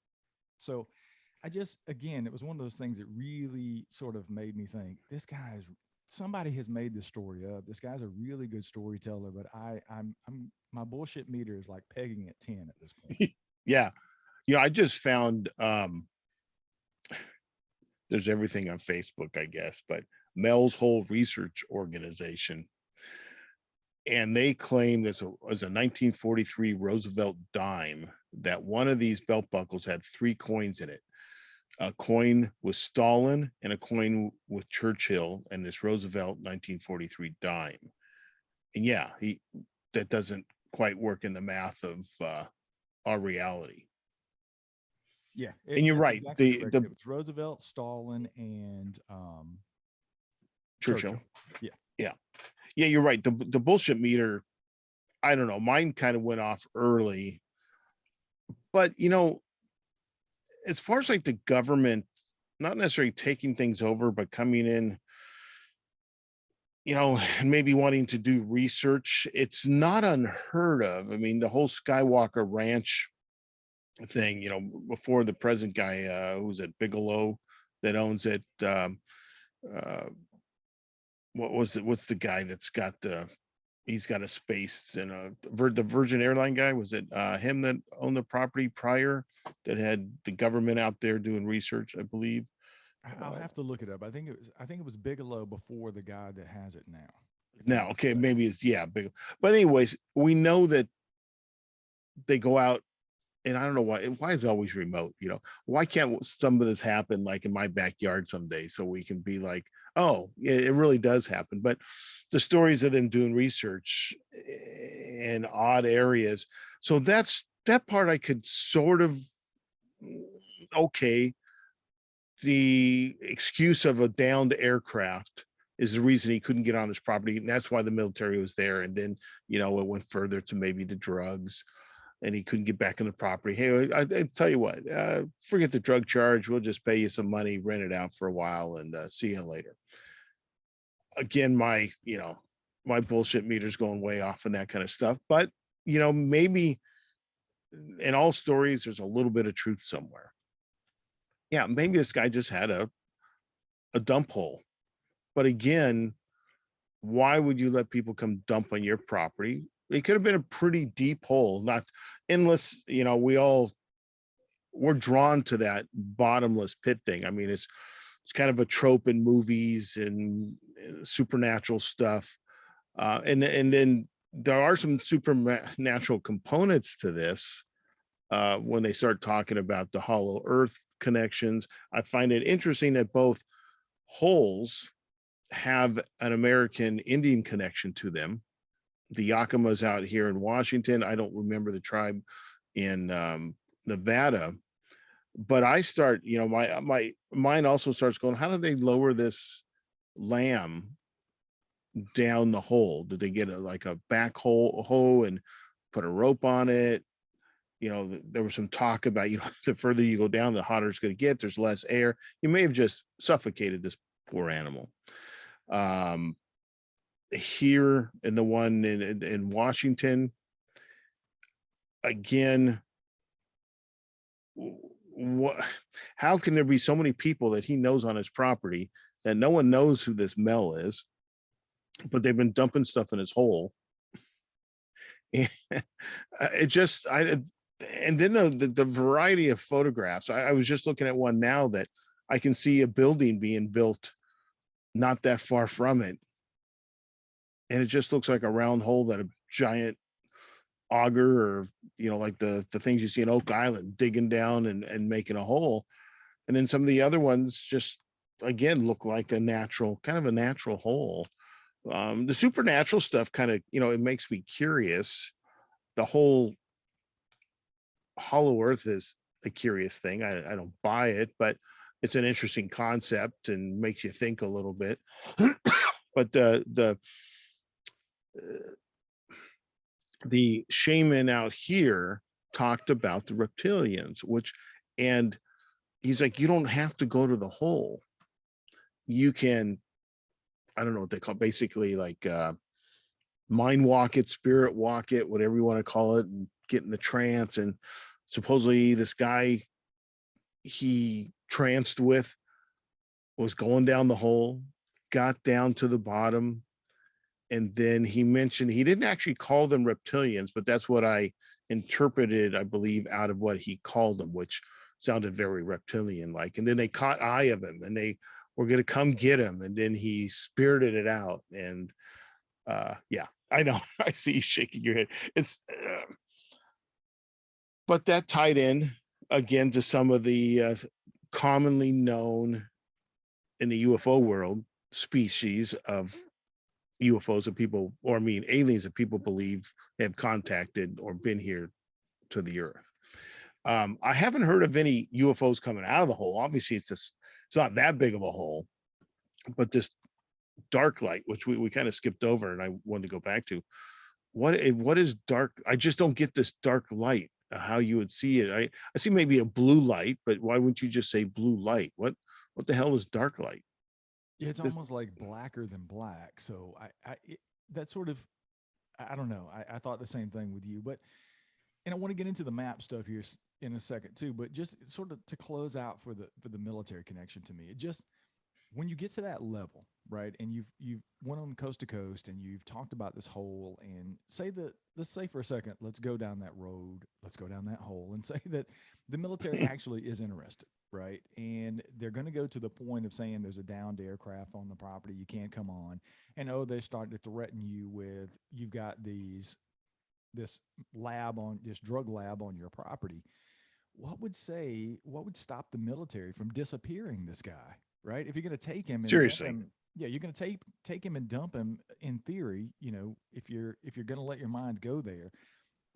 A: So again, it was one of those things that really sort of made me think somebody has made this story up. This guy's a really good storyteller, but I'm my bullshit meter is like pegging at 10 at this point.
B: Yeah. I just found there's everything on Facebook, I guess, but Mels Hole Research Organization. And they claim there's a 1943 Roosevelt dime that one of these belt buckles had 3 coins in it. A coin with Stalin and a coin with Churchill, and this Roosevelt 1943 dime. And yeah, that doesn't quite work in the math of our reality.
A: Yeah,
B: and you're right.
A: Exactly it was Roosevelt, Stalin, and
B: Churchill.
A: Yeah,
B: you're right. The bullshit meter, I don't know. Mine kind of went off early, but as far as like the government, not necessarily taking things over, but coming in, and maybe wanting to do research, it's not unheard of. I mean, the whole Skywalker Ranch thing, before the present guy, who's at Bigelow that owns it. What was it? What's the guy that's got he's got a space and the Virgin Airline guy? Was it him that owned the property prior that had the government out there doing research, I believe?
A: I'll have to look it up. I think it was Bigelow before the guy that has it now.
B: Now, okay, maybe it's Bigelow. But anyways, we know that they go out, and I don't know why is it always remote? Why can't some of this happen like in my backyard someday so we can be like, oh, it really does happen? But the stories of them doing research in odd areas. So that part I could sort of, okay. The excuse of a downed aircraft is the reason he couldn't get on his property. And that's why the military was there. And then, it went further to maybe the drugs, and he couldn't get back on the property. Hey, I tell you what, forget the drug charge. We'll just pay you some money, rent it out for a while, and see you later. Again, my bullshit meter's going way off and that kind of stuff. But, maybe in all stories, there's a little bit of truth somewhere. Yeah, maybe this guy just had a dump hole. But again, why would you let people come dump on your property? It could have been a pretty deep hole, not endless. We're drawn to that bottomless pit thing. I mean, it's kind of a trope in movies and supernatural stuff. And then there are some supernatural components to this. When they start talking about the hollow earth connections, I find it interesting that both holes have an American Indian connection to them. The Yakimas out here in Washington, I don't remember the tribe in Nevada, but I start, my mind also starts going, how do they lower this lamb down the hole? Did they get a back hoe and put a rope on it? There was some talk about, the further you go down, the hotter it's going to get. There's less air. You may have just suffocated this poor animal. here and the one in Washington, again, what, how can there be so many people that he knows on his property that no one knows who this Mel is, but they've been dumping stuff in his hole? And it just, and then the variety of photographs. I was just looking at one now that I can see a building being built not that far from it, and it just looks like a round hole that a giant auger, or like the things you see in Oak Island, digging down and making a hole. And then some of the other ones just, again, look like a natural, kind of a natural hole. The supernatural stuff kind of, it makes me curious. The whole hollow earth is a curious thing. I don't buy it, but it's an interesting concept and makes you think a little bit. But the shaman out here talked about the reptilians, and he's like, you don't have to go to the hole. You can, I don't know what they call it, basically like mind walk it, spirit walk it, whatever you want to call it, and get in the trance. And supposedly this guy he tranced with was going down the hole, got down to the bottom, and then he mentioned, he didn't actually call them reptilians, but that's what I interpreted, I believe, out of what he called them, which sounded very reptilian like. And then they caught eye of him and they were going to come get him, and then he spirited it out. And yeah, I know. I see you shaking your head. It's but that tied in again to some of the commonly known in the UFO world species of UFOs that people, or I mean aliens that people believe have contacted or been here to the earth. I haven't heard of any UFOs coming out of the hole. Obviously, it's not that big of a hole, but this dark light, which we kind of skipped over, and I wanted to go back to. What is dark? I just don't get this dark light. How you would see it? I see maybe a blue light, but why wouldn't you just say blue light? What the hell is dark light?
A: Yeah, it's
B: This,
A: almost like blacker than black. So that sort of, I don't know. I thought the same thing with you, but and I want to get into the map stuff here in a second too. But just sort of to close out for the military connection to me, it just, when you get to that level, right, and you've went on coast to coast and you've talked about this hole, and let's say for a second, let's go down that road, let's go down that hole, and say that the military actually is interested, right, and they're going to go to the point of saying there's a downed aircraft on the property, you can't come on, and they start to threaten you with, you've got this drug lab on your property. What would stop the military from disappearing this guy, right? If you're going to take him and dump
B: seriously.
A: him, yeah, you're going to take him and dump him. In theory, if you're going to let your mind go there,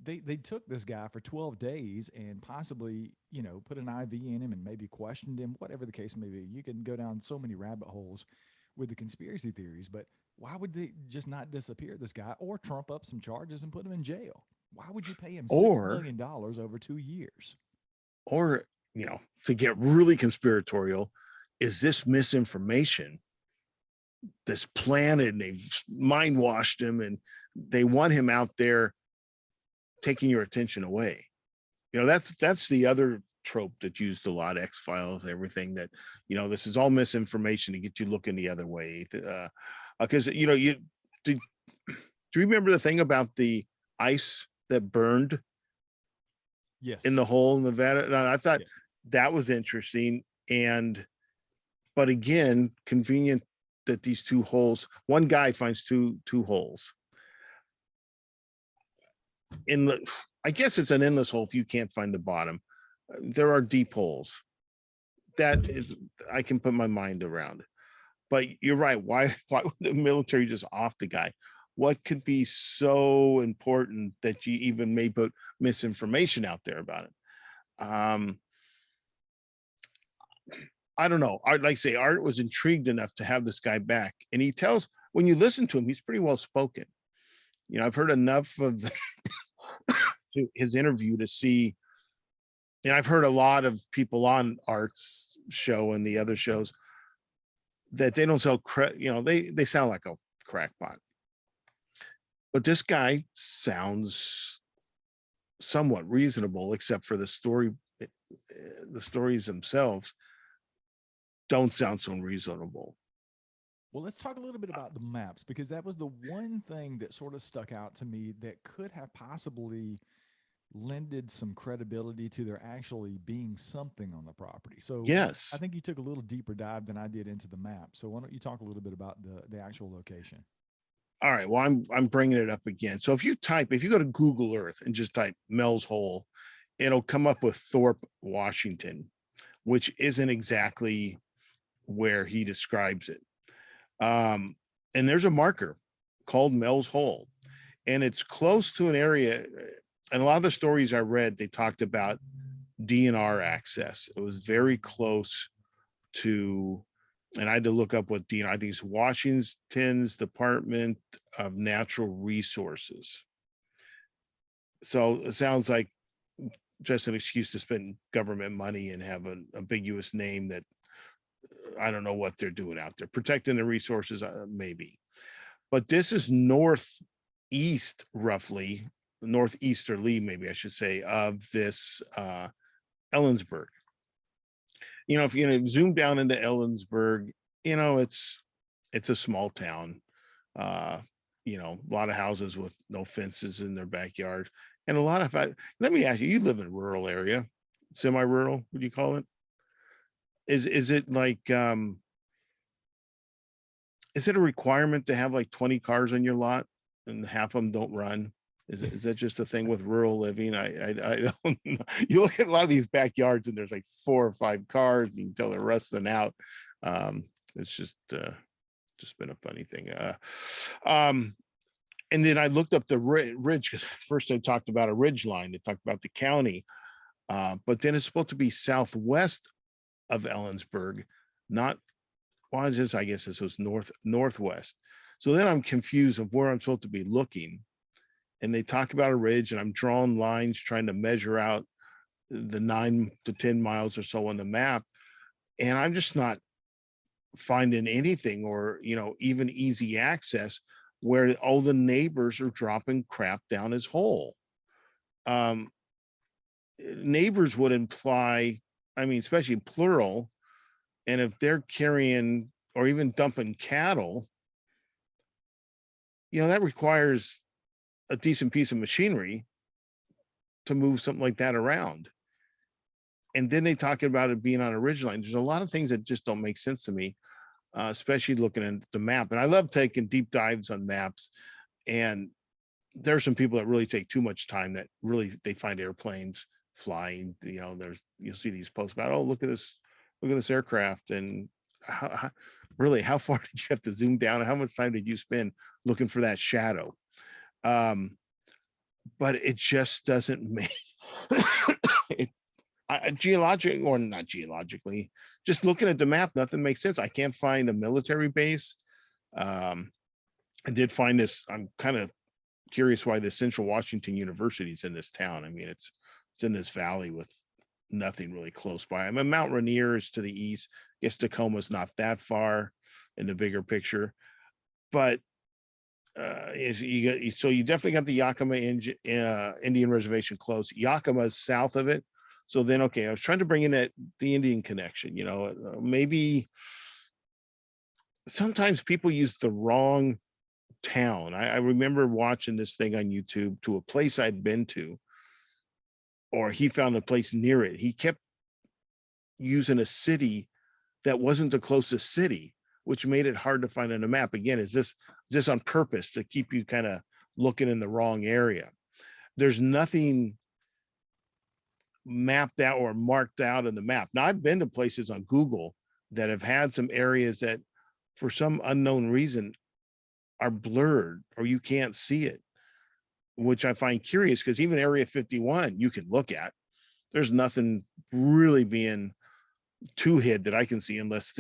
A: they took this guy for 12 days and possibly put an IV in him and maybe questioned him, whatever the case may be. You can go down so many rabbit holes with the conspiracy theories, but why would they just not disappear this guy or trump up some charges and put him in jail? Why would you pay him $6
B: Or
A: million over 2 years?
B: or to get really conspiratorial, is this misinformation this planet, and they've mind washed him and they want him out there taking your attention away? That's the other trope that's used a lot, X-Files, everything, that this is all misinformation to get you looking the other way. Because you did do you remember the thing about the ice that burned in
A: Yes.
B: the hole in Nevada? And I thought
A: Yeah.
B: that was interesting. And but again, convenient that these two holes, one guy finds two holes in the, I guess it's an endless hole if you can't find the bottom. There are deep holes. That is, I can put my mind around it. But you're right. Why would the military just off the guy? What could be so important that you even may put misinformation out there about it? I don't know. Art, like I say, Art was intrigued enough to have this guy back, and he tells, when you listen to him, he's pretty well spoken. I've heard enough of his interview to see, and I've heard a lot of people on Art's show and the other shows that they don't sell they sound like a crackpot. But this guy sounds somewhat reasonable, except for the stories themselves don't sound so reasonable.
A: Well, let's talk a little bit about the maps because that was the one thing that sort of stuck out to me that could have possibly lended some credibility to there actually being something on the property. So I
B: Yes.
A: think you took a little deeper dive than I did into the map. So why don't you talk a little bit about the actual location?
B: All right. Well, I'm bringing it up again. So if you go to Google Earth and just type Mels Hole, it'll come up with Thorpe, Washington, which isn't exactly where he describes it. And there's a marker called Mels Hole, and it's close to an area. And a lot of the stories I read, they talked about DNR access. It was very close to, and I had to look up what DNR, I think it's Washington's Department of Natural Resources. So it sounds like just an excuse to spend government money and have an ambiguous name that I don't know what they're doing out there, protecting the resources, maybe. But this is northeast, roughly northeasterly, maybe I should say, of this Ellensburg. If you zoom down into Ellensburg, it's a small town. Uh, a lot of houses with no fences in their backyard, and a lot of. Let me ask you: you live in a rural area, semi-rural? Would you call it? Is it like is it a requirement to have like 20 cars on your lot and half of them don't run? Is that just a thing with rural living? I don't know. You look at a lot of these backyards and there's like 4 or 5 cars. You can tell they're rusting out. It's just been a funny thing. And then I looked up the ridge because first I talked about a ridge line. They talked about the county, but then it's supposed to be southwest of Ellensburg, not. Well, I guess this was northwest. So then I'm confused of where I'm supposed to be looking. And they talk about a ridge, and I'm drawing lines trying to measure out the 9 to 10 miles or so on the map. And I'm just not finding anything or, even easy access where all the neighbors are dropping crap down his hole. Neighbors would imply, I mean, especially plural. And if they're carrying or even dumping cattle, that requires a decent piece of machinery to move something like that around. And then they talk about it being on a ridge line. There's a lot of things that just don't make sense to me, especially looking at the map. And I love taking deep dives on maps. And there's some people that really take too much time that really they find airplanes flying. You'll see these posts about, oh, look at this aircraft. And how far did you have to zoom down? How much time did you spend looking for that shadow? But it just doesn't make it geologic or not geologically, just looking at the map, nothing makes sense. I can't find a military base. I did find this. I'm kind of curious why the Central Washington University is in this town. I mean, it's in this valley with nothing really close by. I mean, Mount Rainier is to the east. I guess Tacoma's not that far in the bigger picture, but so you definitely got the Yakima Indian Reservation close. Yakima's south of it. So then, okay, I was trying to bring in the Indian connection. Maybe sometimes people use the wrong town. I remember watching this thing on YouTube to a place I'd been to, or he found a place near it. He kept using a city that wasn't the closest city, which made it hard to find on a map. Again, is this on purpose to keep you kind of looking in the wrong area? There's nothing mapped out or marked out in the map. Now, I've been to places on Google that have had some areas that for some unknown reason are blurred or you can't see it, which I find curious because even Area 51 you can look at. There's nothing really being too hid that I can see unless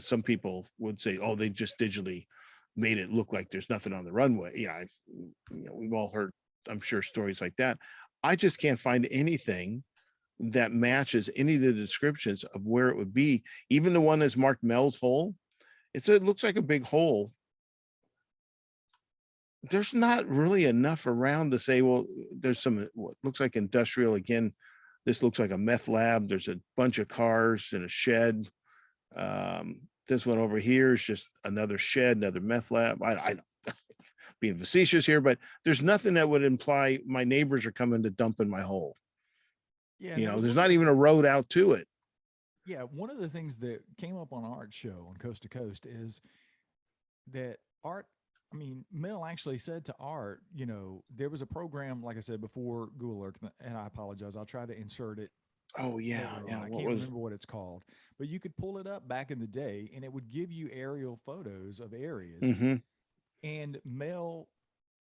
B: some people would say, oh, they just digitally made it look like there's nothing on the runway. Yeah, we've all heard, I'm sure, stories like that. I just can't find anything that matches any of the descriptions of where it would be. Even the one that's marked Mels Hole, it looks like a big hole there's not really enough around to say, well, there's some what looks like industrial again. This looks like a meth lab. There's a bunch of cars in a shed. This one over here is just another shed, another meth lab. I being facetious here, but there's nothing that would imply my neighbors are coming to dump in my hole.
A: Yeah, and
B: You
A: that
B: know,
A: was
B: there's
A: one of
B: not
A: the
B: even a road out to it.
A: yeah, one of the things that came up on Art's show on Coast to Coast is that Art, I mean, Mel actually said to Art, there was a program, like I said before, Google Earth, and I apologize. I'll try to insert it
B: Oh yeah,
A: later on.
B: yeah.
A: I
B: What
A: can't
B: was?
A: remember what it's called, but you could pull it up back in the day and it would give you aerial photos of areas.
B: Mm-hmm.
A: And Mel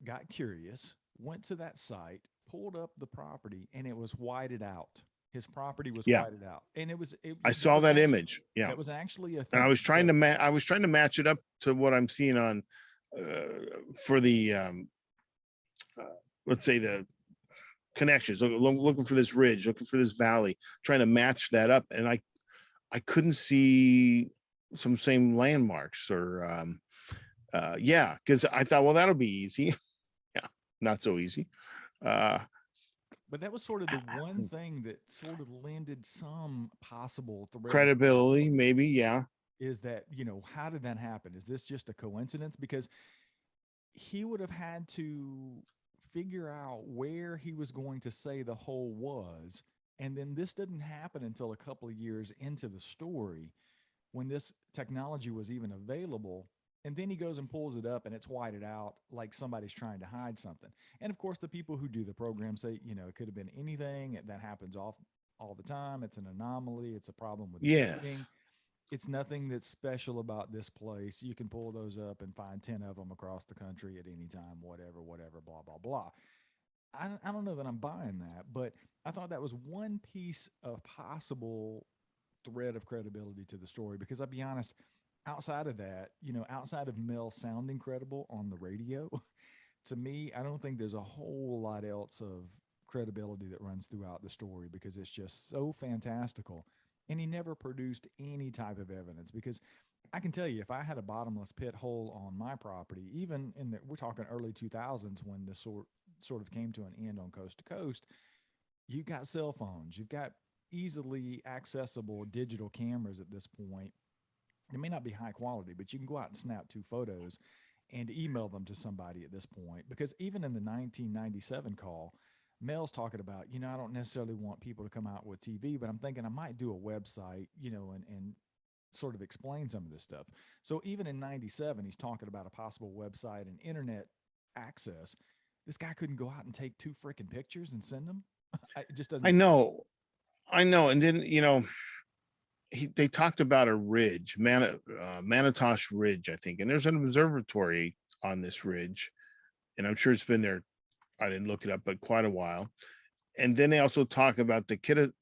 A: got curious, went to that site, pulled up the property, and it was whited out. His property was
B: Yeah,
A: whited out, and
B: I
A: that
B: saw
A: was
B: that
A: actually
B: image. Yeah,
A: a
B: and I
A: thing.
B: was trying
A: So
B: to I was trying to match it up to what I'm seeing on for the uh, let's say the connections. Looking for this ridge, looking for this valley, trying to match that up, and I couldn't see some same landmarks or yeah, because I thought, well, that'll be easy. Yeah, not so easy. Uh,
A: but that was sort of the one thing that sort of lended some possible thread of
B: credibility,
A: credibility
B: maybe. Yeah.
A: is that, how did that happen? Is this just a coincidence? Because he would have had to figure out where he was going to say the hole was. And then this didn't happen until a couple of years into the story when this technology was even available. And then he goes and pulls it up and it's whited out like somebody's trying to hide something. And of course, the people who do the program say, it could have been anything that happens all the time. It's an anomaly. It's a problem with the dating.
B: Yes.
A: It's nothing that's special about this place. You can pull those up and find 10 of them across the country at any time, whatever, blah, blah, blah. I don't know that I'm buying that, but I thought that was one piece of possible thread of credibility to the story because I'll be honest, outside of that, outside of Mel sounding credible on the radio, to me, I don't think there's a whole lot else of credibility that runs throughout the story because it's just so fantastical. And he never produced any type of evidence because I can tell you if I had a bottomless pit hole on my property, even we're talking early 2000s when this sort of came to an end on Coast to Coast, you've got cell phones, you've got easily accessible digital cameras at this point. It may not be high quality, but you can go out and snap 2 photos and email them to somebody at this point. Because even in the 1997 call, Mel's talking about, I don't necessarily want people to come out with TV, but I'm thinking I might do a website, and sort of explain some of this stuff. So even in 97, he's talking about a possible website and internet access. This guy couldn't go out and take 2 freaking pictures and send them. It just doesn't
B: I
A: make sense.
B: know. I know. And then, they talked about a ridge, Manitosh Ridge, I think. And there's an observatory on this ridge. And I'm sure it's been there. I didn't look it up, but quite a while. And then they also talk about the Kittasa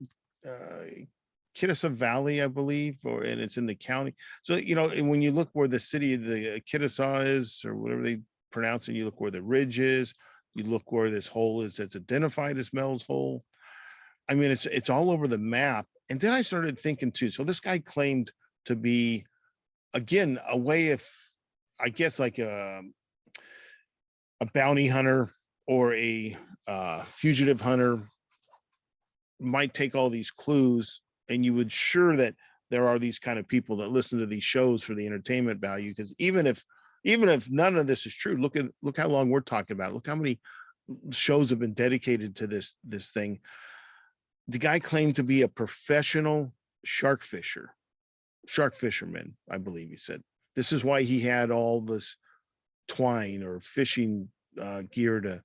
B: Valley, I believe, and it's in the county. So, and when you look where the city of the Kittasa is, or whatever they pronounce it, you look where the ridge is, you look where this hole is that's identified as Mels Hole. I mean, it's all over the map. And then I started thinking too. So this guy claimed to be, again, a way of, I guess, like a bounty hunter or a fugitive hunter might take all these clues, and you would sure that there are these kind of people that listen to these shows for the entertainment value. Because even if none of this is true, look how long we're talking about it. Look how many shows have been dedicated to this thing. The guy claimed to be a professional shark fisherman, I believe he said. This is why he had all this twine or fishing gear to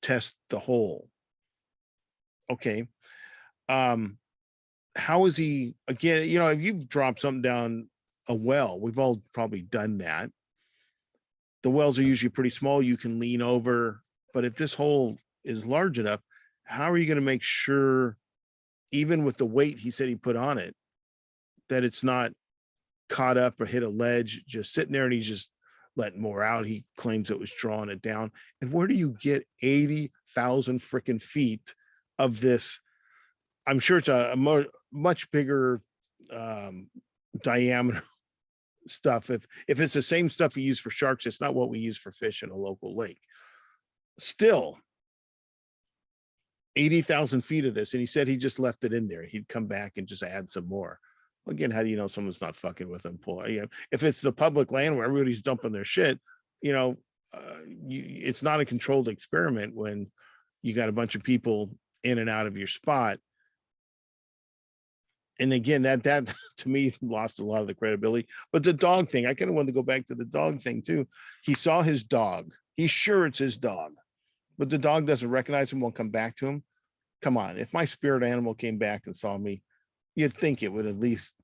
B: test the hole. Okay. How is he, again, if you've dropped something down a well, we've all probably done that. The wells are usually pretty small. You can lean over, but if this hole is large enough, how are you going to make sure, even with the weight he said he put on it, that it's not caught up or hit a ledge, just sitting there and he's just letting more out? He claims it was drawing it down. And where do you get 80,000 freaking feet of this? I'm sure it's a much bigger diameter stuff. If it's the same stuff you use for sharks, it's not what we use for fish in a local lake. Still, 80,000 feet of this, and he said he just left it in there. He'd come back and just add some more. Again, how do you know someone's not fucking with him? If it's the public land where everybody's dumping their shit, you know, it's not a controlled experiment when you got a bunch of people in and out of your spot. And again, that to me lost a lot of the credibility. But the dog thing, I kind of wanted to go back to the dog thing too. He saw his dog. He's sure it's his dog, but the dog doesn't recognize him, won't come back to him. Come on, if my spirit animal came back and saw me, you'd think it would at least,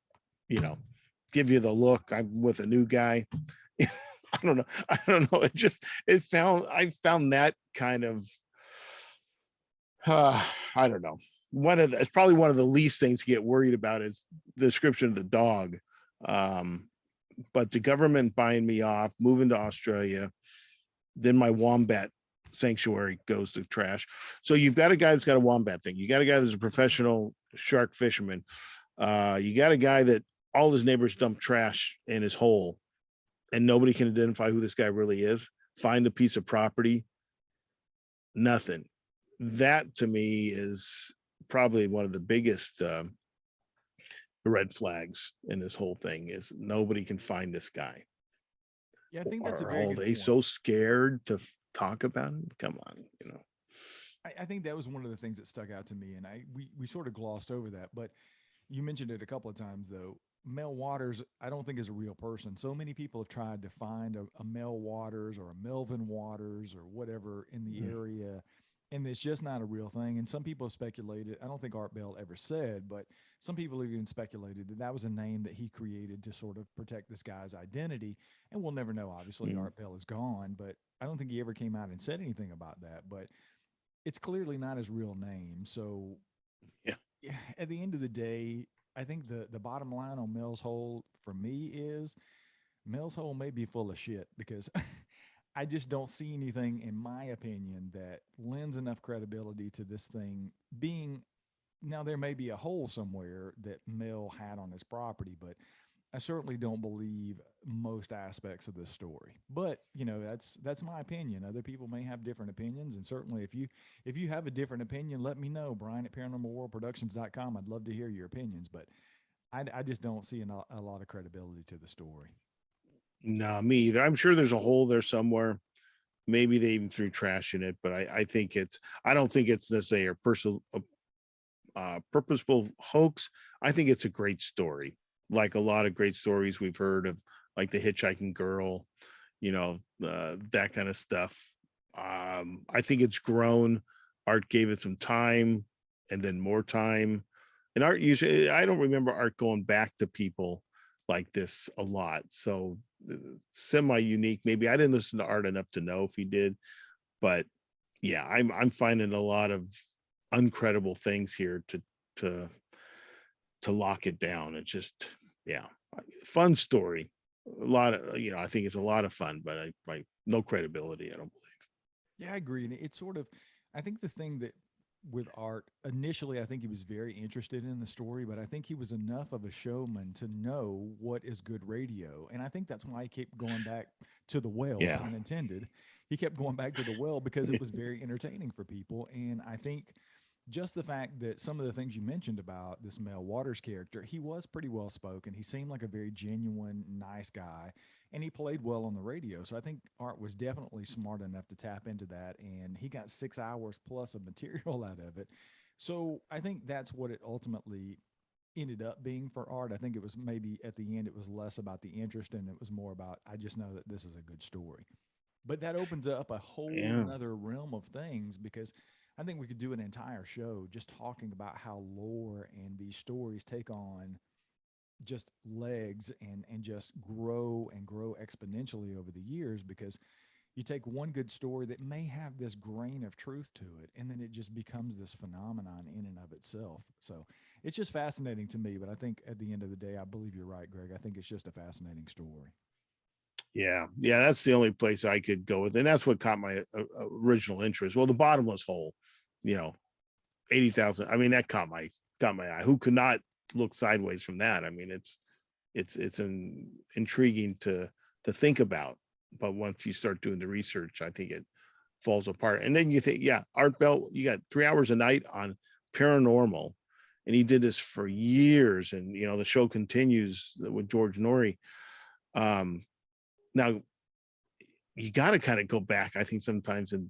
B: give you the look. I'm with a new guy. I don't know. I found that kind of, I don't know. It's probably one of the least things to get worried about is the description of the dog. But the government buying me off, moving to Australia, then my wombat sanctuary goes to trash. So you've got a guy that's got a wombat thing. You got a guy that's a professional shark fisherman. You got a guy that all his neighbors dump trash in his hole and nobody can identify who this guy really is. Find a piece of property. Nothing. That to me is probably one of the biggest red flags in this whole thing is nobody can find this guy.
A: Yeah, I think that's a very
B: Are
A: good
B: they
A: point.
B: so scared to talk about him? Come on,
A: I think that was one of the things that stuck out to me, and we sort of glossed over that, but you mentioned it a couple of times though. Mel Waters, I don't think is a real person. So many people have tried to find a Mel Waters or a Melvin Waters or whatever in the area, and it's just not a real thing. And some people have speculated. I don't think Art Bell ever said, but some people even speculated that that was a name that he created to sort of protect this guy's identity. And we'll never know. Obviously, Art Bell is gone, but I don't think he ever came out and said anything about that. But it's clearly not his real name. So
B: Yeah.
A: at the end of the day, I think the bottom line on Mels Hole for me is Mels Hole may be full of shit because I just don't see anything, in my opinion, that lends enough credibility to this thing being. Now, there may be a hole somewhere that Mel had on his property, but I certainly don't believe most aspects of this story. But that's my opinion. Other people may have different opinions, and certainly if you have a different opinion, let me know. Brian at paranormalworldproductions.com. I'd love to hear your opinions, but I just don't see a lot of credibility to the story.
B: No, me either. I'm sure there's a hole there somewhere. Maybe they even threw trash in it, but I don't think it's necessarily a personal, purposeful hoax. I think it's a great story, like a lot of great stories we've heard of, like the hitchhiking girl, that kind of stuff. I think it's grown. Art gave it some time and then more time. And Art usually, I don't remember Art going back to people like this a lot. So semi unique. Maybe I didn't listen to Art enough to know if he did, but yeah, I'm finding a lot of uncredible things here to lock it down. It's just, yeah, fun story. A lot of, I think it's a lot of fun, but I no credibility, I don't believe.
A: Yeah, I agree. And it's sort of, I think the thing that with Art, initially, I think he was very interested in the story, but I think he was enough of a showman to know what is good radio. And I think that's why he kept going back to the well,
B: Yeah.
A: pun intended. He kept going back to the well because it was very entertaining for people. And I think just the fact that some of the things you mentioned about this Mel Waters character, he was pretty well spoken. He seemed like a very genuine, nice guy, and he played well on the radio. So I think Art was definitely smart enough to tap into that, and he got 6 hours plus of material out of it. So I think that's what it ultimately ended up being for Art. I think it was maybe at the end, it was less about the interest and it was more about, I just know that this is a good story. But that opens up a whole
B: Yeah.
A: nother realm of things because I think we could do an entire show just talking about how lore and these stories take on just legs and just grow and grow exponentially over the years because you take one good story that may have this grain of truth to it and then it just becomes this phenomenon in and of itself. So it's just fascinating to me, but I think at the end of the day, I believe you're right, Greg. I think it's just a fascinating story.
B: Yeah, that's the only place I could go with, and that's what caught my original interest. Well, the bottomless hole, you know, 80,000. I mean, that caught my eye. Who could not look sideways from that? I mean, it's it's an intriguing to think about. But once you start doing the research, I think it falls apart. And then you think, yeah, Art Bell, you got 3 hours a night on paranormal, and he did this for years. And the show continues with George Nori. Now you got to kind of go back, I think, sometimes and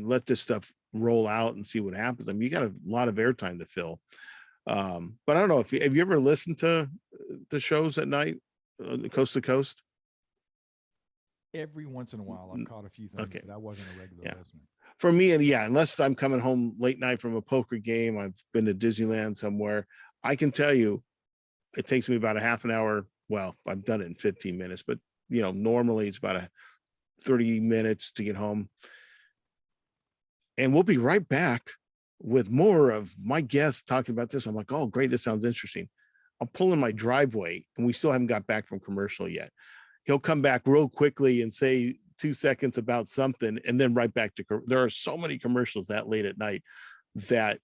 B: let this stuff roll out and see what happens. I mean, you got a lot of airtime to fill. But I don't know if have you ever listened to the shows at night, coast to coast?
A: Every once in a while, I've caught a few things,
B: Okay.
A: but I wasn't a regular listener.
B: For me, and yeah, unless I'm coming home late night from a poker game, I've been to Disneyland somewhere. I can tell you, it takes me about a half an hour. Well, I've done it in 15 minutes, but normally it's about 30 minutes to get home. And we'll be right back with more of my guests talking about this. I'm like, oh, great, this sounds interesting. I'll pull in my driveway, and we still haven't got back from commercial yet. He'll come back real quickly and say 2 seconds about something, and then right back to, there are so many commercials that late at night that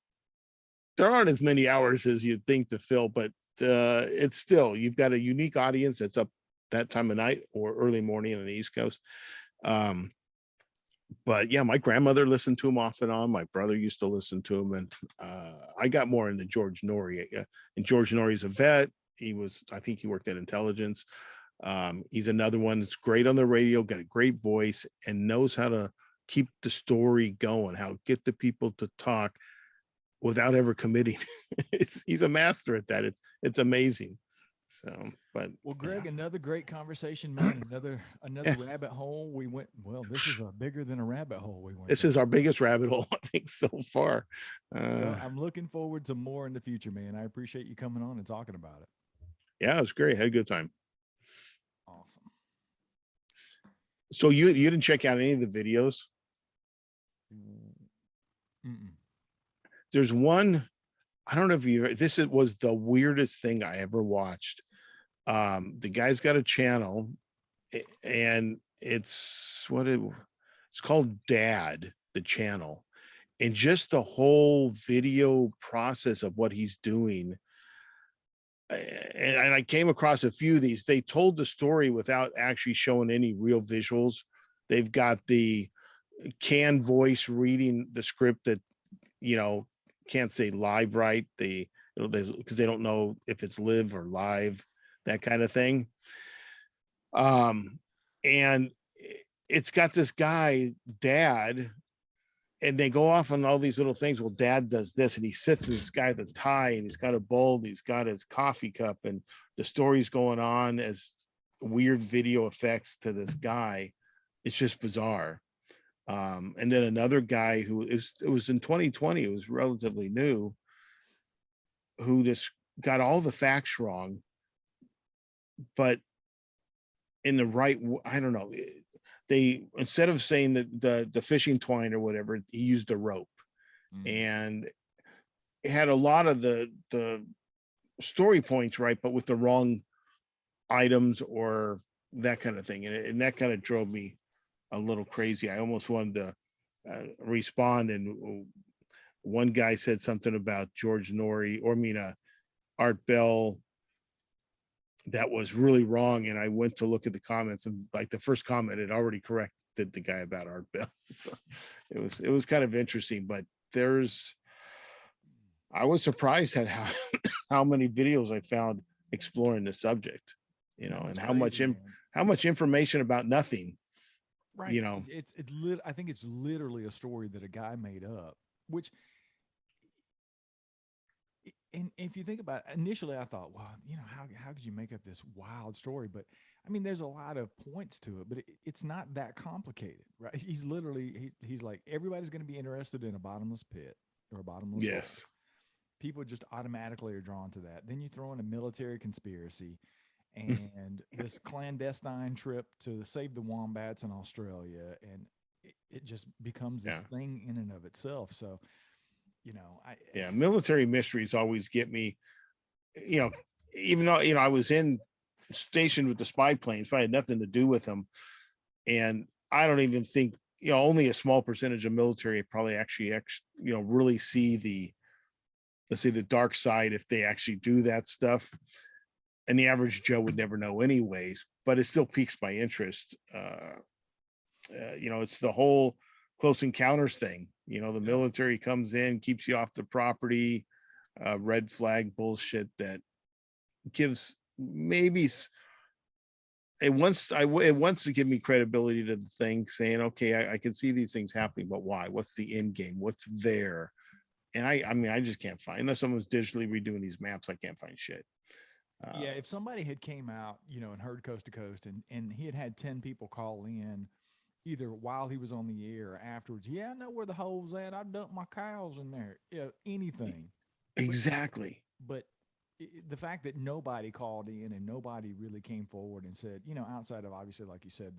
B: there aren't as many hours as you'd think to fill, but it's still, you've got a unique audience that's up that time of night or early morning on the East Coast. But yeah, my grandmother listened to him off and on. My brother used to listen to him, and I got more into George Nori. And George Nori's a vet. I think he worked in intelligence. He's another one that's great on the radio, got a great voice, and knows how to keep the story going, how to get the people to talk without ever committing. He's a master at that. It's amazing. So, but
A: well, Greg, another great conversation, man. Another rabbit hole we went. Well, this is bigger than a rabbit hole we went.
B: This is our biggest rabbit hole, I think, so far.
A: Well, I'm looking forward to more in the future, man. I appreciate you coming on and talking about it.
B: Yeah, it was great. Had a good time.
A: Awesome.
B: So you didn't check out any of the videos?
A: Mm-mm.
B: There's one. I don't know if this was the weirdest thing I ever watched. The guy's got a channel, and it's called Dad, the channel, and just the whole video process of what he's doing. And I came across a few of these. They told the story without actually showing any real visuals. They've got the canned voice reading the script that can't say live right, because they don't know if it's live or live, that kind of thing. And it's got this guy, Dad, and they go off on all these little things. Well, Dad does this, and he sits this guy with a tie, and he's got a bowl, and he's got his coffee cup, and the story's going on as weird video effects to this guy. It's just bizarre. And then another guy it was in 2020, it was relatively new, who just got all the facts wrong, but in the right, I don't know, they, instead of saying that the fishing twine or whatever, he used a rope. And it had a lot of the story points right, but with the wrong items or that kind of thing. And that kind of drove me a little crazy. I almost wanted to respond, and one guy said something about George Nori, Art Bell, that was really wrong. And I went to look at the comments, and like the first comment had already corrected the guy about Art Bell. So it was kind of interesting, but I was surprised at how many videos I found exploring the subject, and how much information about nothing.
A: Right. I think it's literally a story that a guy made up, which, and if you think about it, initially I thought, well, how could you make up this wild story? But I mean, there's a lot of points to it, but it's not that complicated, right? He's literally, he's like, everybody's going to be interested in a bottomless pit or a bottomless hole. People just automatically are drawn to that. Then you throw in a military conspiracy and this clandestine trip to save the wombats in Australia, and it just becomes this thing in and of itself. So,
B: military mysteries always get me, even though, I was stationed with the spy planes, but I had nothing to do with them. And I don't even think, only a small percentage of military probably actually, really see the dark side if they actually do that stuff. and the average Joe would never know anyways, but it still piques my interest. It's the whole close encounters thing. The
A: Yeah.
B: military comes in, keeps you off the property, red flag bullshit that gives maybe it wants to give me credibility to the thing, saying, okay, I can see these things happening, but why? What's the end game? What's there? And I mean, I just can't find, unless someone's digitally redoing these maps, I can't find shit.
A: Yeah, if somebody had came out, and heard Coast to Coast, and he had 10 people call in either while he was on the air or afterwards. Yeah, I know where the hole's at. I dumped my cows in there. Yeah, anything. But
B: Exactly.
A: but the fact that nobody called in and nobody really came forward and said, outside of obviously, like you said,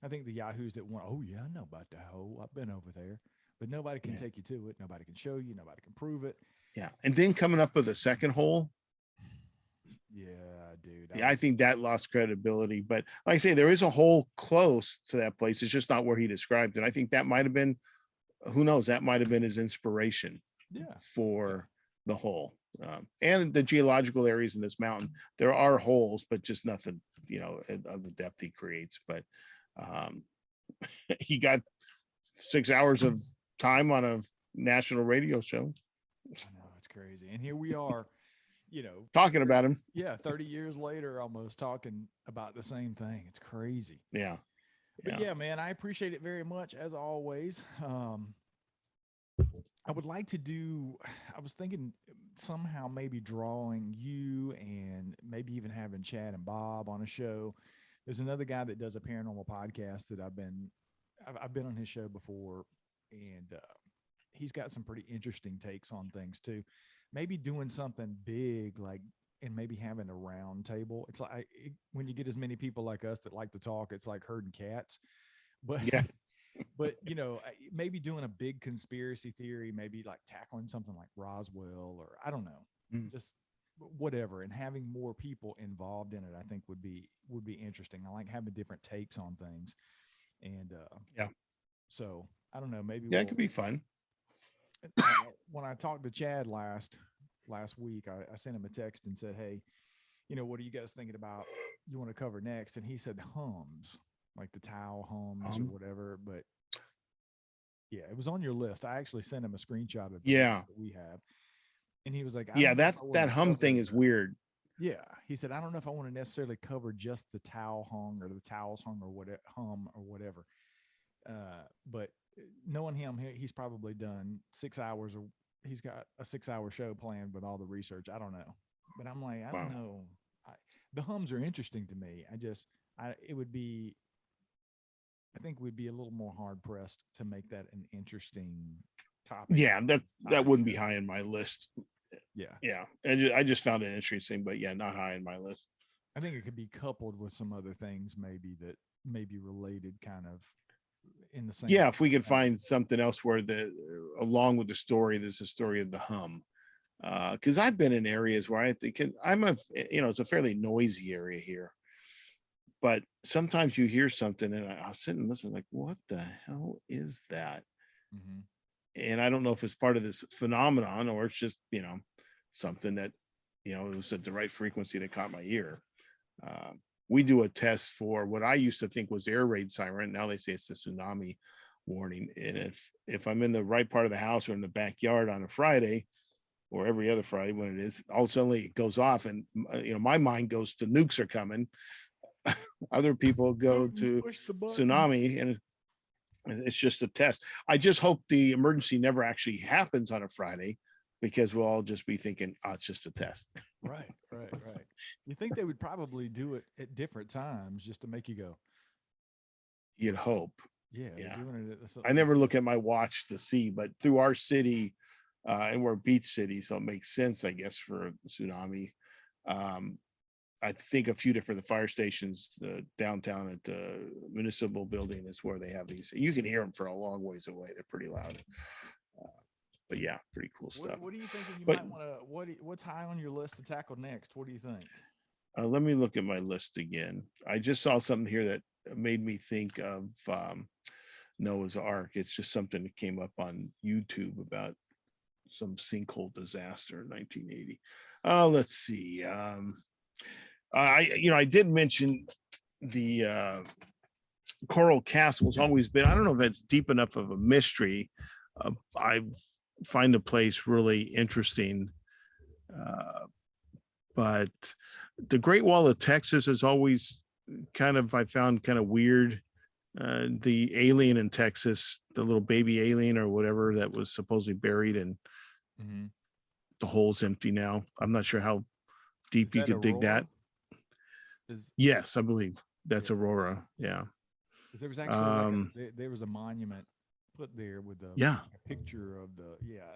A: I think the Yahoos that went, oh yeah, I know about the hole. I've been over there, but nobody can
B: Yeah.
A: take you to it. Nobody can show you. Nobody can prove it.
B: Yeah. And then coming up with a second hole.
A: Yeah, dude.
B: I think that lost credibility. But like I say, there is a hole close to that place. It's just not where he described it. I think that might have been, who knows, that might have been his inspiration for the hole. And the geological areas in this mountain, there are holes, but just nothing, of the depth he creates. But he got 6 hours of time on a national radio show.
A: I know, it's crazy. And here we are,
B: talking about him.
A: Yeah, 30 years later, almost talking about the same thing. It's crazy.
B: Yeah.
A: But yeah, man, I appreciate it very much as always. I would like to do, I was thinking somehow maybe drawing you and maybe even having Chad and Bob on a show. There's another guy that does a paranormal podcast that I've been on his show before, and he's got some pretty interesting takes on things too. Maybe doing something big, like, and maybe having a round table. It's like when you get as many people like us that like to talk, it's like herding cats. But
B: yeah,
A: but maybe doing a big conspiracy theory, maybe like tackling something like Roswell, or I don't know, just whatever, and having more people involved in it, I think would be interesting. I like having different takes on things, and
B: yeah.
A: So I don't know, maybe
B: it could be fun.
A: When I talked to Chad last week, I sent him a text and said, hey, what are you guys thinking about you want to cover next? And he said hums, like the towel hums or whatever. But yeah, it was on your list. I actually sent him a screenshot of the list that we have, and he was like,
B: that hum thing is weird.
A: Yeah, he said, I don't know if I want to necessarily cover just the towel hung or the towels hung or whatever. But knowing him, he's probably done 6 hours, or he's got a 6-hour show planned with all the research. I don't know, but I'm like, I don't know. The hums are interesting to me. I think we'd be a little more hard pressed to make that an interesting topic.
B: Yeah, that wouldn't be high in my list.
A: Yeah.
B: I just found it interesting, but yeah, not high in my list.
A: I think it could be coupled with some other things, maybe that may be related, kind of in the same.
B: Yeah, if we could find something else where along with the story, there's a story of the hum. Because I've been in areas where I think it's a fairly noisy area here, but sometimes you hear something and I'll sit and listen, like, what the hell is that? Mm-hmm. And I don't know if it's part of this phenomenon or it's just, something that, it was at the right frequency that caught my ear. We do a test for what I used to think was air raid siren. Now they say it's the tsunami warning. And if I'm in the right part of the house or in the backyard on a Friday or every other Friday when it is, all of a sudden it goes off and, my mind goes to nukes are coming. Other people go to tsunami, and it's just a test. I just hope the emergency never actually happens on a Friday, because we'll all just be thinking, oh, it's just a test.
A: Right. You think they would probably do it at different times just to make you go?
B: You'd hope.
A: Yeah.
B: Doing it I never look at my watch to see, but through our city, and we're a beach city, so it makes sense, I guess, for a tsunami. I think a few different fire stations downtown at the municipal building is where they have these. You can hear them for a long ways away. They're pretty loud. But yeah, pretty cool stuff.
A: What do you think might want to? What's high on your list to tackle next? What do you think?
B: Let me look at my list again. I just saw something here that made me think of Noah's Ark. It's just something that came up on YouTube about some sinkhole disaster in 1980. Let's see. I did mention the Coral Castle has always been, I don't know if it's deep enough of a mystery. I find the place really interesting. But the Great Wall of Texas is always I found kind of weird. The alien in Texas, the little baby alien or whatever that was supposedly buried, and the hole's empty now. I'm not sure how deep you could dig that. Yes, I believe that's Aurora. Yeah.
A: There was actually there was a monument put there with a picture of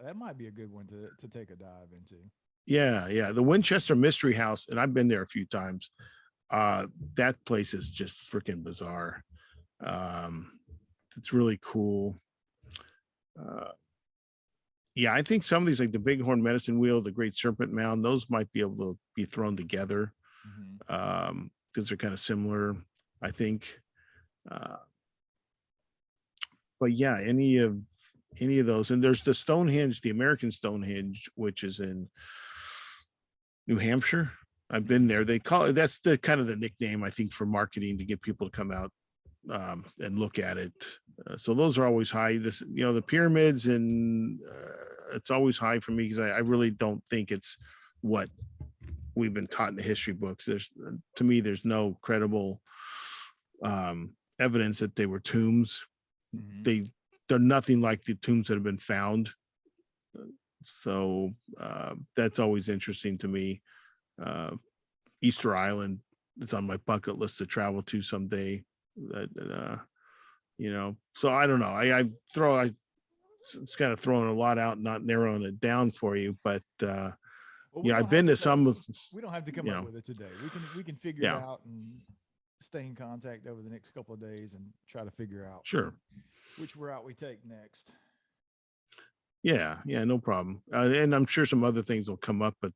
A: that might be a good one to take a dive into.
B: Yeah. The Winchester Mystery House, and I've been there a few times. That place is just freaking bizarre. It's really cool. I think some of these, like the Bighorn Medicine Wheel, the Great Serpent Mound, those might be able to be thrown together because they're kind of similar, I think. But yeah, any of those, and there's the Stonehenge, the American Stonehenge, which is in New Hampshire. I've been there. They call it, that's the kind of the nickname, I think, for marketing to get people to come out and look at it. So those are always high. The pyramids, and it's always high for me because I really don't think it's what we've been taught in the history books. To me, there's no credible evidence that they were tombs. They're nothing like the tombs that have been found. So that's always interesting to me. Easter Island, it's on my bucket list to travel to someday. So I don't know. It's kind of throwing a lot out, not narrowing it down for you, but I've been to some.
A: We don't have to come up with it today. We can figure it out and stay in contact over the next couple of days and try to figure out which route we take next.
B: Yeah, no problem. And I'm sure some other things will come up, but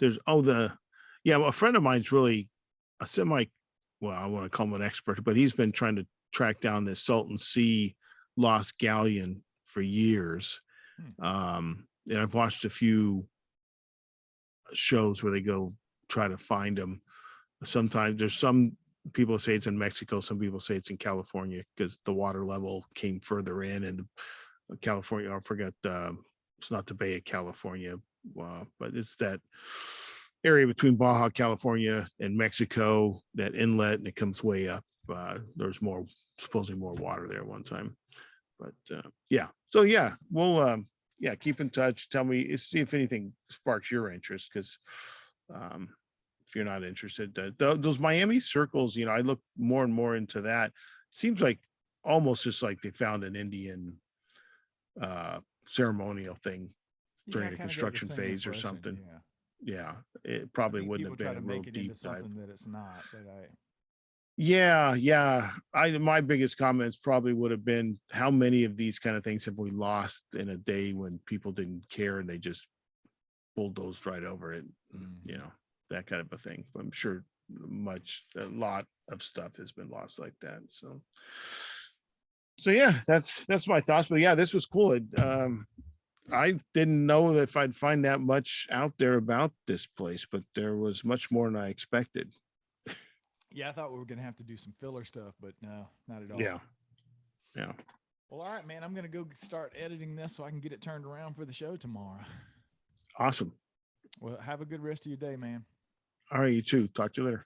B: a friend of mine's really a I want to call him an expert, but he's been trying to track down this Salton Sea lost galleon for years. And I've watched a few shows where they go try to find them. Sometimes there's some people say it's in Mexico, some people say it's in California because the water level came further in, and California, I forgot, it's not the Bay of California, but it's that area between Baja California and Mexico, that inlet, and it comes way up. There's supposedly more water there one time, but we'll keep in touch. Tell me, see if anything sparks your interest, because if you're not interested, those Miami circles, I look more and more into that. Seems like almost just like they found an Indian ceremonial thing during a construction phase or something. It probably wouldn't have been a real deep dive.
A: That it's not.
B: My biggest comments probably would have been, how many of these kind of things have we lost in a day when people didn't care and they just bulldozed right over it? That kind of a thing. I'm sure a lot of stuff has been lost like that. So yeah, that's my thoughts. But yeah, this was cool. I didn't know if I'd find that much out there about this place, but there was much more than I expected.
A: Yeah, I thought we were gonna have to do some filler stuff, but no, not at all.
B: Yeah.
A: Well, all right, man. I'm gonna go start editing this so I can get it turned around for the show tomorrow.
B: Awesome.
A: Well, have a good rest of your day, man.
B: All right, you too. Talk to you later.